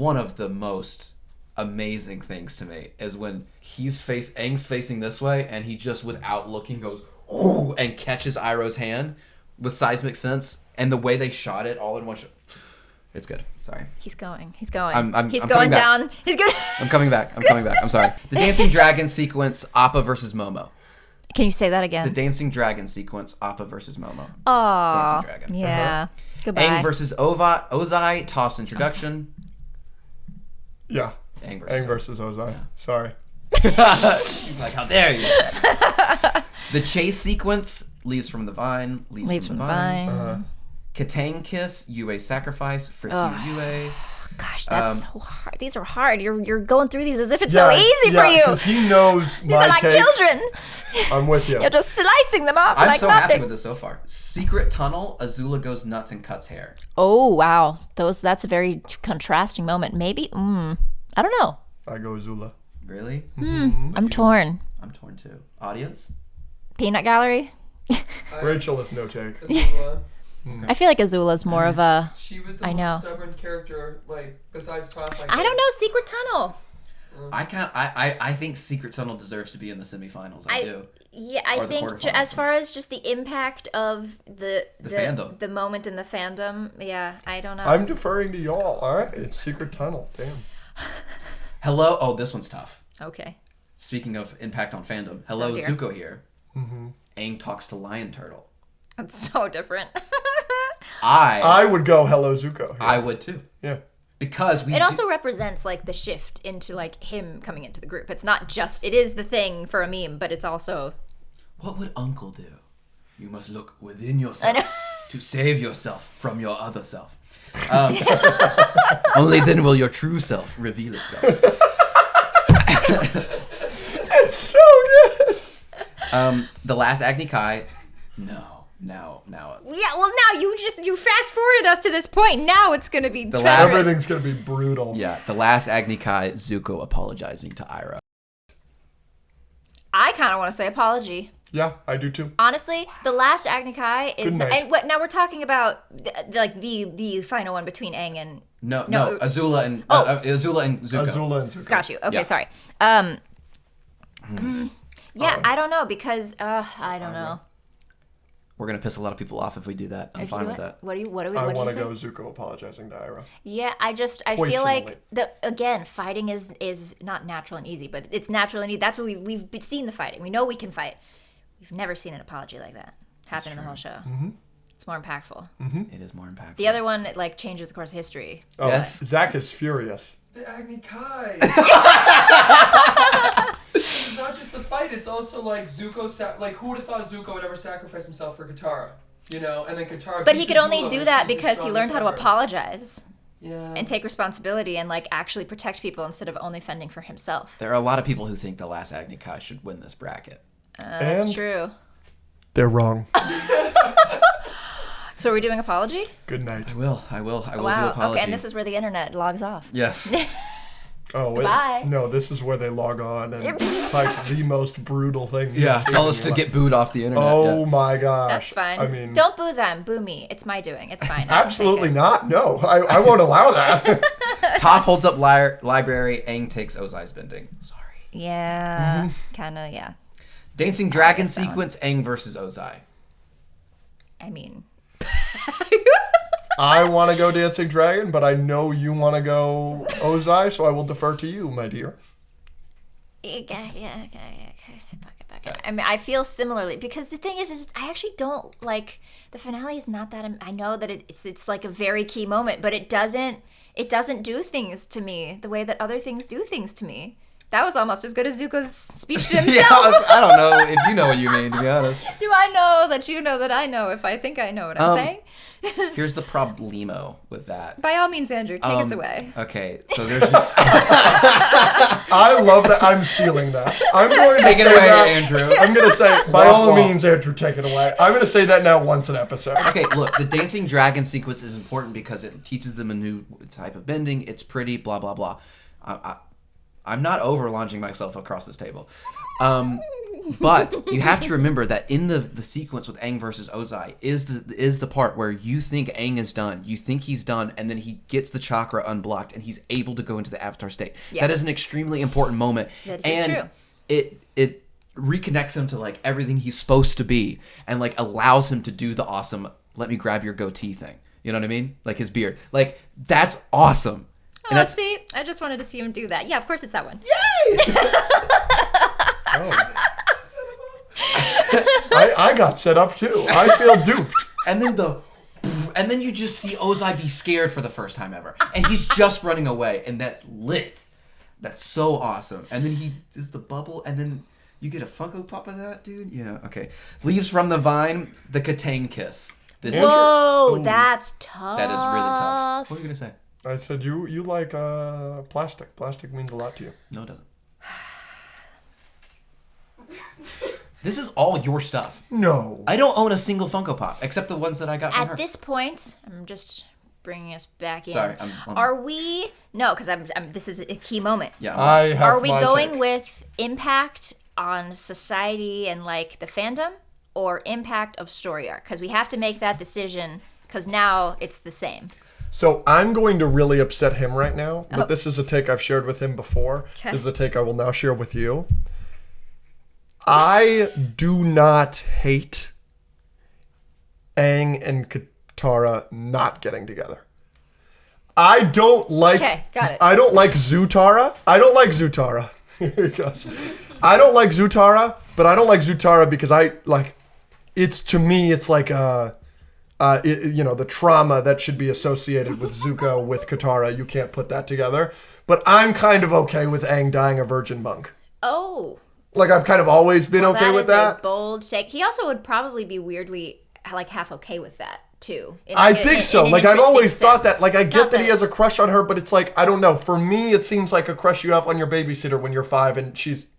one of the most amazing things to me is when Aang's facing this way, and he just without looking goes ooh, and catches Iroh's hand with seismic sense, and the way they shot it all in one shot. It's good. Sorry. He's going. He's going coming down. back. He's good. I'm coming back. I'm sorry. The Dancing Dragon sequence, Appa versus Momo. Can you say that again? The Dancing Dragon sequence, Appa versus Momo. Oh, Dancing Dragon. yeah. Goodbye. Aang versus Ozai, Toph's introduction. Yeah. Aang versus Ozai. Yeah. Sorry. She's like, how dare you? The chase sequence, Leaves from the Vine, Leaves from the Vine. Katang Kiss, Yue Sacrifice, Frick You Yue. Gosh, that's so hard. These are hard. You're going through these as if it's so easy for you. Because he knows these are like takes. children. I'm with you. You're just slicing them off I'm like so nothing. happy with this so far. Secret Tunnel, Azula goes nuts and cuts hair. Oh wow, that's a very contrasting moment. Maybe I don't know. I go Azula. Really? I'm torn. I'm torn too. Audience? Peanut Gallery. Rachel has no take. Azula. I feel like Azula's more of a. She was the most stubborn character, like besides Toph. I don't know. Secret Tunnel. I think Secret Tunnel deserves to be in the semifinals. I do. Yeah, I think as far as just the impact of the fandom, the moment in the fandom. Yeah, I don't know. I'm deferring to y'all. All right, it's Secret Tunnel. Damn. Hello. Oh, this one's tough. Okay. Speaking of impact on fandom, hello Zuko here. Aang talks to Lion Turtle. That's so different. I would go Hello Zuko. I would too. Yeah. Because it also represents like the shift into like him coming into the group. It's not just it is the thing for a meme, but it's also what would Uncle do? You must look within yourself to save yourself from your other self. Only then will your true self reveal itself. It's so good. The Last Agni Kai. No. Now. Yeah, well, now you fast forwarded us to this point. Now it's gonna be everything's gonna be brutal. Yeah, the Last Agni Kai, Zuko apologizing to Iroh. I kind of want to say apology. Yeah, I do too. Honestly, the Last Agni Kai is. And what now we're talking about? The final one between Aang and no, Azula and Azula and Zuko. Azula and Zuko. Got you. Okay, sorry. Yeah, I don't know because I don't know. We're gonna piss a lot of people off if we do that. I'm fine with that. What do we? I want to go Zuko apologizing to Iroh. Yeah, I feel like fighting is not natural and easy, but it's natural and easy. That's what we've seen the fighting. We know we can fight. We've never seen an apology like that happen in the whole show. Mm-hmm. It's more impactful. Mm-hmm. It is more impactful. The other one changes the course of history. Oh, yes. Zach is furious. The Agni Kai. It's not just the fight. It's also like Zuko. Who would have thought Zuko would ever sacrifice himself for Katara? You know, and then Katara. But he could only do that because he learned how to apologize. Yeah. And take responsibility and actually protect people instead of only fending for himself. There are a lot of people who think the Last Agni Kai should win this bracket. That's true. They're wrong. So are we doing apology? Good night. I will do apology. Okay, and this is where the internet logs off. Yes. Bye. No, this is where they log on and type the most brutal thing. Tell us to get booed off the internet. Oh my gosh. That's fine. I mean, don't boo them. Boo me. It's my doing. It's fine. Absolutely not. No, I won't allow that. Toph holds up library. Aang takes Ozai's bending. Sorry. Yeah. Kind of, yeah. Dancing Dragon sequence, Aang versus Ozai. I mean... I want to go Dancing Dragon, but I know you want to go Ozai, so I will defer to you, my dear. Yeah. I mean, I feel similarly because the thing is I actually don't the finale is not that. I know that it's like a very key moment, but it doesn't do things to me the way that other things do things to me. That was almost as good as Zuko's speech to himself. I don't know if you know what you mean, to be honest. Do I know that you know that I know if I think I know what I'm saying? Here's the problemo with that. By all means, Andrew, take us away. Okay, so there's... I love that. I'm stealing that. I'm going to take say it away, that. Andrew. I'm going to say, by all means, Andrew, take it away. I'm going to say that now once an episode. Okay, look, the Dancing Dragon sequence is important because it teaches them a new type of bending. It's pretty, blah, blah, blah. I'm not over launching myself across this table. But you have to remember that in the sequence with Aang versus Ozai is the part where you think Aang is done, you think he's done, and then he gets the chakra unblocked and he's able to go into the Avatar state. Yeah. That is an extremely important moment. That is true. It reconnects him to like everything he's supposed to be and like allows him to do the awesome "let me grab your goatee" thing. You know what I mean? Like his beard. Like that's awesome. And let's see. I just wanted to see him do that. Yeah, of course it's that one. Yay! Oh. I got set up too. I feel duped. And then you just see Ozai be scared for the first time ever. And he's just running away. And that's lit. That's so awesome. And then he does the bubble. And then you get a Funko Pop of that, dude? Yeah, okay. Leaves from the Vine, the Katane kiss. Whoa, that's tough. That is really tough. What were you going to say? I said you like plastic. Plastic means a lot to you. No, it doesn't. This is all your stuff. No. I don't own a single Funko Pop, except the ones that I got from her. At this point, I'm just bringing us back in. Sorry, Are we... No, because this is a key moment. Yeah. Are we going with impact on society and like the fandom, or impact of story arc? Because we have to make that decision, because now it's the same. So I'm going to really upset him right now, but this is a take I've shared with him before. Okay. This is a take I will now share with you. I do not hate Aang and Katara not getting together. I don't like... Okay, got it. I don't like Zutara. Here he goes. I don't like Zutara, but I don't like Zutara because to me, it's like the trauma that should be associated with Zuko with Katara. You can't put that together. But I'm kind of okay with Aang dying a virgin monk. Oh. Like, I've kind of always been okay with that. That is a bold take. He also would probably be weirdly, like, half okay with that, too. I think so. Like, I've always thought that. Like, I get that he has a crush on her, but it's like, I don't know. For me, it seems like a crush you have on your babysitter when you're 5 and she's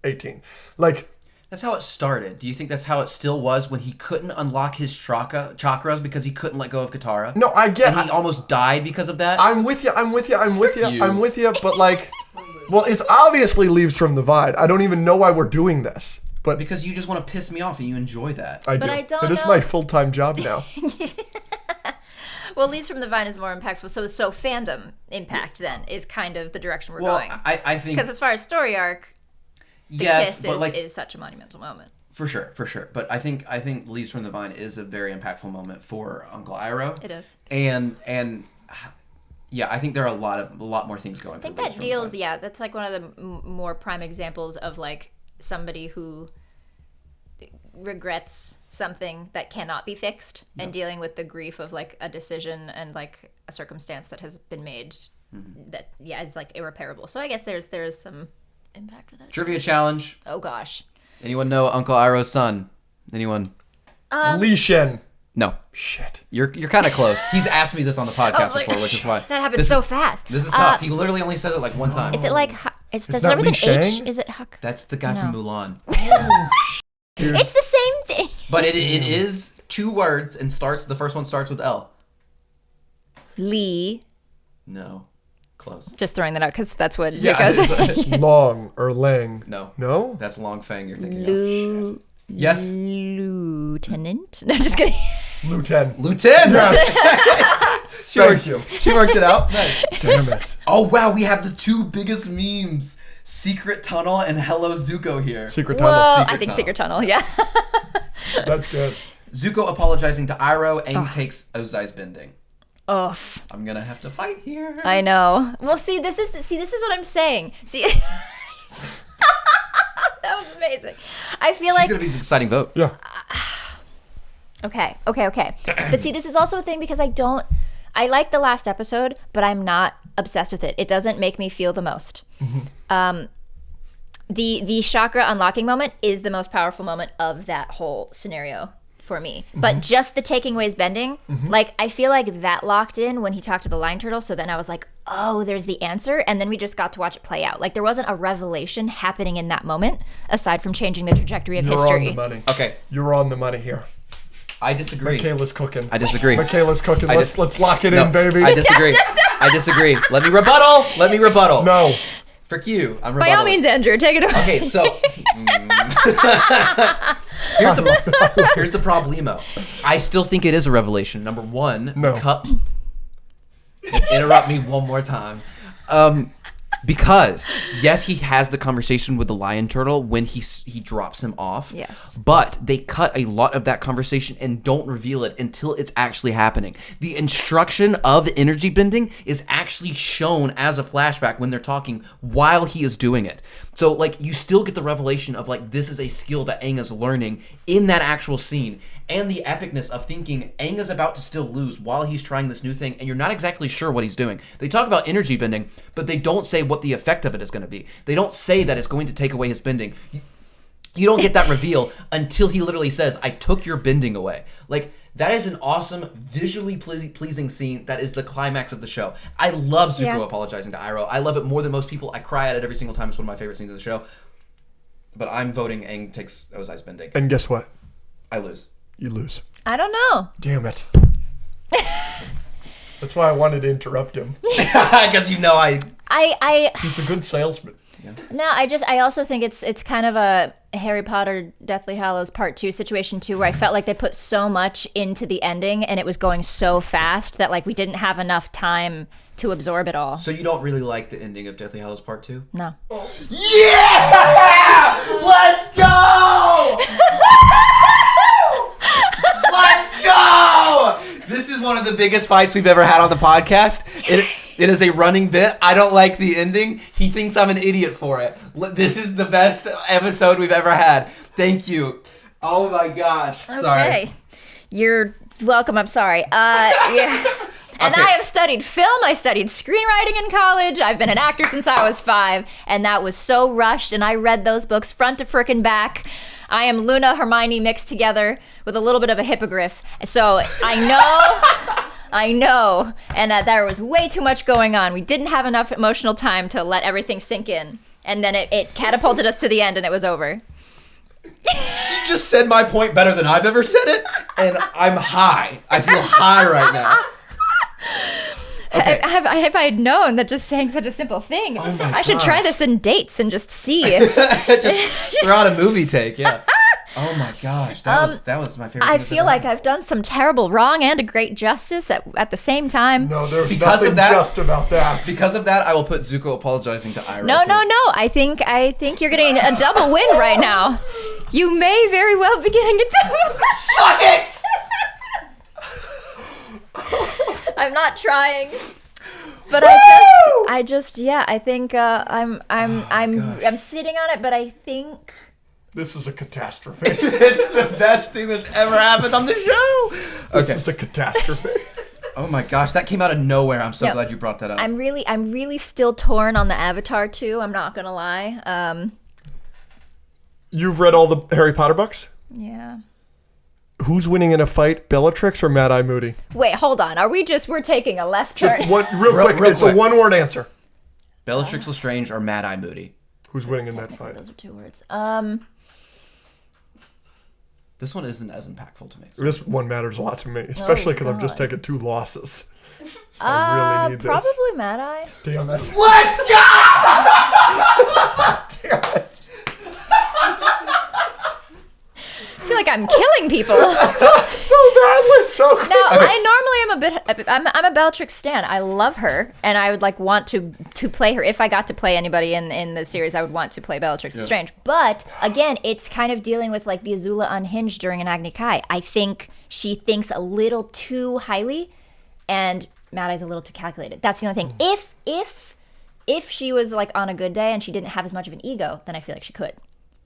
18. Like... That's how it started. Do you think that's how it still was when he couldn't unlock his chakras because he couldn't let go of Katara? No, I get it. And he almost died because of that? I'm with you. But like, well, it's obviously Leaves from the Vine. I don't even know why we're doing this. But because you just want to piss me off and you enjoy that. I do. But I don't It is my full-time job now. Well, Leaves from the Vine is more impactful. So fandom impact then is kind of the direction we're going. I think... Because as far as story arc... The kiss is such a monumental moment. For sure. But I think Leaves from the Vine is a very impactful moment for Uncle Iroh. It is. And yeah, I think there are a lot more things going. I think that deals. Yeah, that's like one of the more prime examples of like somebody who regrets something that cannot be fixed and dealing with the grief of like a decision and like a circumstance that has been made that is like irreparable. So I guess there's some impact with that. Trivia challenge. Oh gosh. Anyone know Uncle Iroh's son? Anyone? Li Shen. No. Shit. You're kind of close. He's asked me this on the podcast before, which is why. That happened so fast. This is tough. He literally only said it like one time. Is it like... Does it start with an H? Is it Huck? That's the guy from Mulan. It's the same thing. But it is 2 words and the first one starts with L. Lee. No. Close. Just throwing that out because that's what Zuko's. Long or Lang. No. No? That's Long Fang you're thinking of. Yes. Lieutenant? No, just kidding. Lieutenant. Yes. Thank you. She worked it out. Nice. Damn it. Oh, wow. We have the 2 biggest memes. Secret Tunnel and Hello Zuko here. Secret Tunnel. Whoa, I think Secret Tunnel, yeah. That's good. Zuko apologizing to Iroh. Aang takes Ozai's bending. Oh, I'm gonna have to fight here. I know. Well, this is what I'm saying. See, that was amazing. I feel She's gonna be the deciding vote. Yeah. Okay. But see, this is also a thing because I like the last episode, but I'm not obsessed with it. It doesn't make me feel the most. Mm-hmm. The chakra unlocking moment is the most powerful moment of that whole scenario for me. Mm-hmm. But just the taking away's bending, like I feel like that locked in when he talked to the Lion Turtle. So then I was like, oh, there's the answer. And then we just got to watch it play out. Like there wasn't a revelation happening in that moment aside from changing the trajectory of history. You're on the money. Okay. You're on the money here. I disagree. Michaela's cooking. I disagree. Michaela's cooking. Let's lock it in, baby. I disagree. Let me rebuttal. No. For Q, I'm By all rebuttaling. means, Andrew, take it away. Okay, so here's the problemo. I still think it is a revelation. Number one, No. interrupt me one more time. Because yes, he has the conversation with the lion turtle when he drops him off. Yes. But they cut a lot of that conversation and don't reveal it until it's actually happening. The instruction of energy bending is actually shown as a flashback when they're talking while he is doing it. So like you still get the revelation of like this is a skill that Aang is learning in that actual scene, and the epicness of thinking Aang is about to still lose while he's trying this new thing and you're not exactly sure what he's doing. They talk about energy bending, but they don't say what the effect of it is going to be. They don't say that it's going to take away his bending. You don't get that reveal until he literally says, I took your bending away. Like, that is an awesome, visually pleasing scene that is the climax of the show. I love Zuko apologizing to Iroh. I love it more than most people. I cry at it every single time. It's one of my favorite scenes of the show. But I'm voting Aang takes Ozai's bending. And guess what? I lose. You lose. I don't know. Damn it. That's why I wanted to interrupt him. Because you know He's a good salesman. No, I also think it's kind of a Harry Potter Deathly Hallows Part 2 situation too, where I felt like they put so much into the ending and it was going so fast that like we didn't have enough time to absorb it all. So you don't really like the ending of Deathly Hallows Part 2? No. Yeah! Let's go! Let's go! This is one of the biggest fights we've ever had on the podcast. It is a running bit. I don't like the ending. He thinks I'm an idiot for it. This is the best episode we've ever had. Thank you. Oh my gosh. Okay. Sorry. You're welcome. I'm sorry. Yeah. And Okay. I have studied film. I studied screenwriting in college. I've been an actor since I was 5, and that was so rushed. And I read those books front to frickin' back. I am Luna Hermione mixed together with a little bit of a hippogriff. So I know, and there was way too much going on. We didn't have enough emotional time to let everything sink in. And then it catapulted us to the end and it was over. She just said my point better than I've ever said it, and I'm high. I feel high right now. Okay. Have I had known that just saying such a simple thing, I should try this in dates and just see. Just throw out a movie take, yeah. Oh my gosh, that was my favorite. I feel like I've done some terrible wrong and a great justice at the same time. No, there's Because nothing of that- just about that. Because of that, I will put Zuko apologizing to Iroh. No. I think you're getting a double win right now. You may very well be getting a double. Suck it! I'm not trying. But I think I'm sitting on it, but I think This is a catastrophe. It's the best thing that's ever happened on the show. This is a catastrophe. Oh my gosh, that came out of nowhere. I'm so Yep. glad you brought that up. I'm really still torn on the Avatar 2. I'm not gonna lie. You've read all the Harry Potter books? Yeah. Who's winning in a fight, Bellatrix or Mad-Eye Moody? Wait, hold on. We're taking a left turn? Just one, real quick. real It's quick. a one-word answer. Bellatrix Lestrange or Mad-Eye Moody? Who's winning in that fight? Those are 2 words. This one isn't as impactful to me. This one matters a lot to me, especially because I've just God. taken 2 losses. I really need this. Probably Mad Eye. Damn, that's Let's go! damn it. I feel like I'm killing people. So badly, so quick. Now, I normally I'm a Bellatrix stan. I love her, and I would want to play her. If I got to play anybody in the series, I would want to play Bellatrix Lestrange. But again, it's kind of dealing with the Azula unhinged during an Agni Kai. I think she thinks a little too highly, and Mad Eye's a little too calculated. That's the only thing. If she was on a good day and she didn't have as much of an ego, then I feel like she could.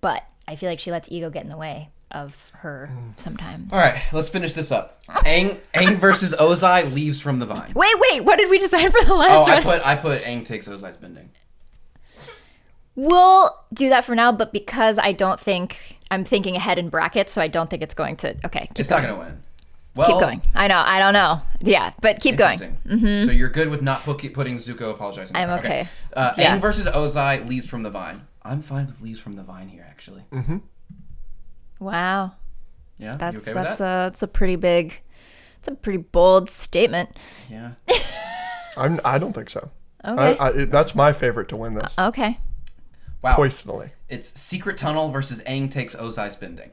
But I feel like she lets ego get in the way of her sometimes. All right, let's finish this up. Aang versus Ozai leaves from the vine. Wait, what did we decide for the last one? I put Aang takes Ozai's bending. We'll do that for now, but because I'm thinking ahead in brackets, so I don't think it's going to. Okay, It's not gonna win. Well, keep going. I don't know. Yeah, but keep going. So you're good with not putting Zuko apologizing. I'm okay. Aang versus Ozai leaves from the vine. I'm fine with leaves from the vine here, actually. Mm-hmm. Wow, Yeah, that's you okay with that? that's a pretty big, it's a pretty bold statement. Yeah. I don't think so. Okay. That's my favorite to win this. Okay. Wow. Personally. It's Secret Tunnel versus Aang takes Ozai's bending.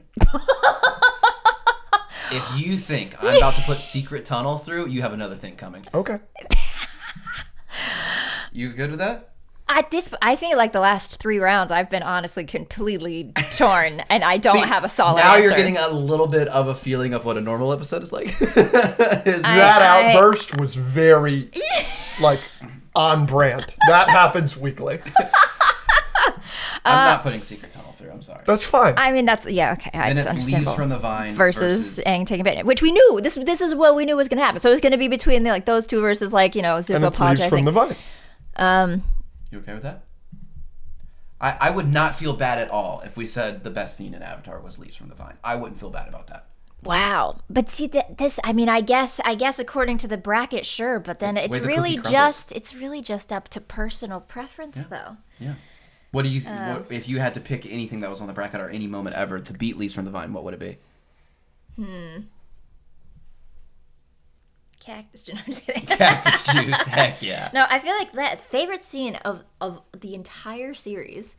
If you think I'm about to put Secret Tunnel through, you have another thing coming. Okay. You good with that? I feel like the last 3 rounds, I've been honestly completely torn, and I don't have a solid now answer. You're getting a little bit of a feeling of what a normal episode is like. That outburst was very, like, on brand. That happens weekly. I'm not putting Secret Tunnel through. I'm sorry. That's fine. I mean, that's okay. And It's it's Leaves understandable. from the Vine versus Aang taking bait, which we knew this is what we knew was going to happen. So it was going to be between those two versus Zuko and it's Leaves from apologizing. the Vine. You okay with that? I would not feel bad at all if we said the best scene in Avatar was Leaves from the Vine. I wouldn't feel bad about that. Wow, but see this. I mean, I guess according to the bracket, sure, but then It's it's the way the really cookie crumbles. just up to personal preference, though. Yeah. What do you? What, if you had to pick anything that was on the bracket or any moment ever to beat Leaves from the Vine, what would it be? Cactus juice. I'm just kidding. Cactus juice. Heck yeah. No, I feel like that favorite scene of the entire series.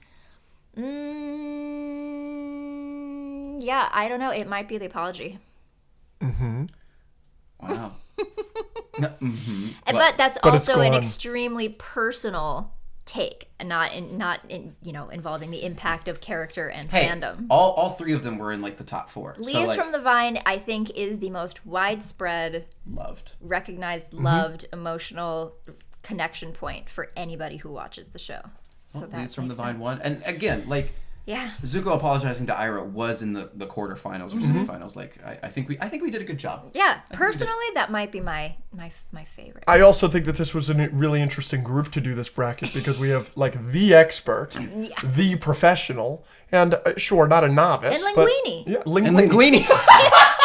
Yeah, I don't know. It might be the apology. Wow. But that's But it's also an gone. extremely personal take, and not involving the impact of character and Hey, fandom. all 3 of them were in like the top 4. Leaves from the Vine, I think, is the most widespread, loved. recognized, loved, emotional connection point for anybody who watches the show. So that Leaves from the makes Vine sense. won, and again, like Yeah. Zuko apologizing to Ira was in the quarterfinals or semifinals. Like I think we did a good job. Yeah, personally, that might be my favorite. I also think that this was a really interesting group to do this bracket because we have like the expert, the professional, and sure, not a novice. And but- Linguini. Yeah, And Linguini. Linguini.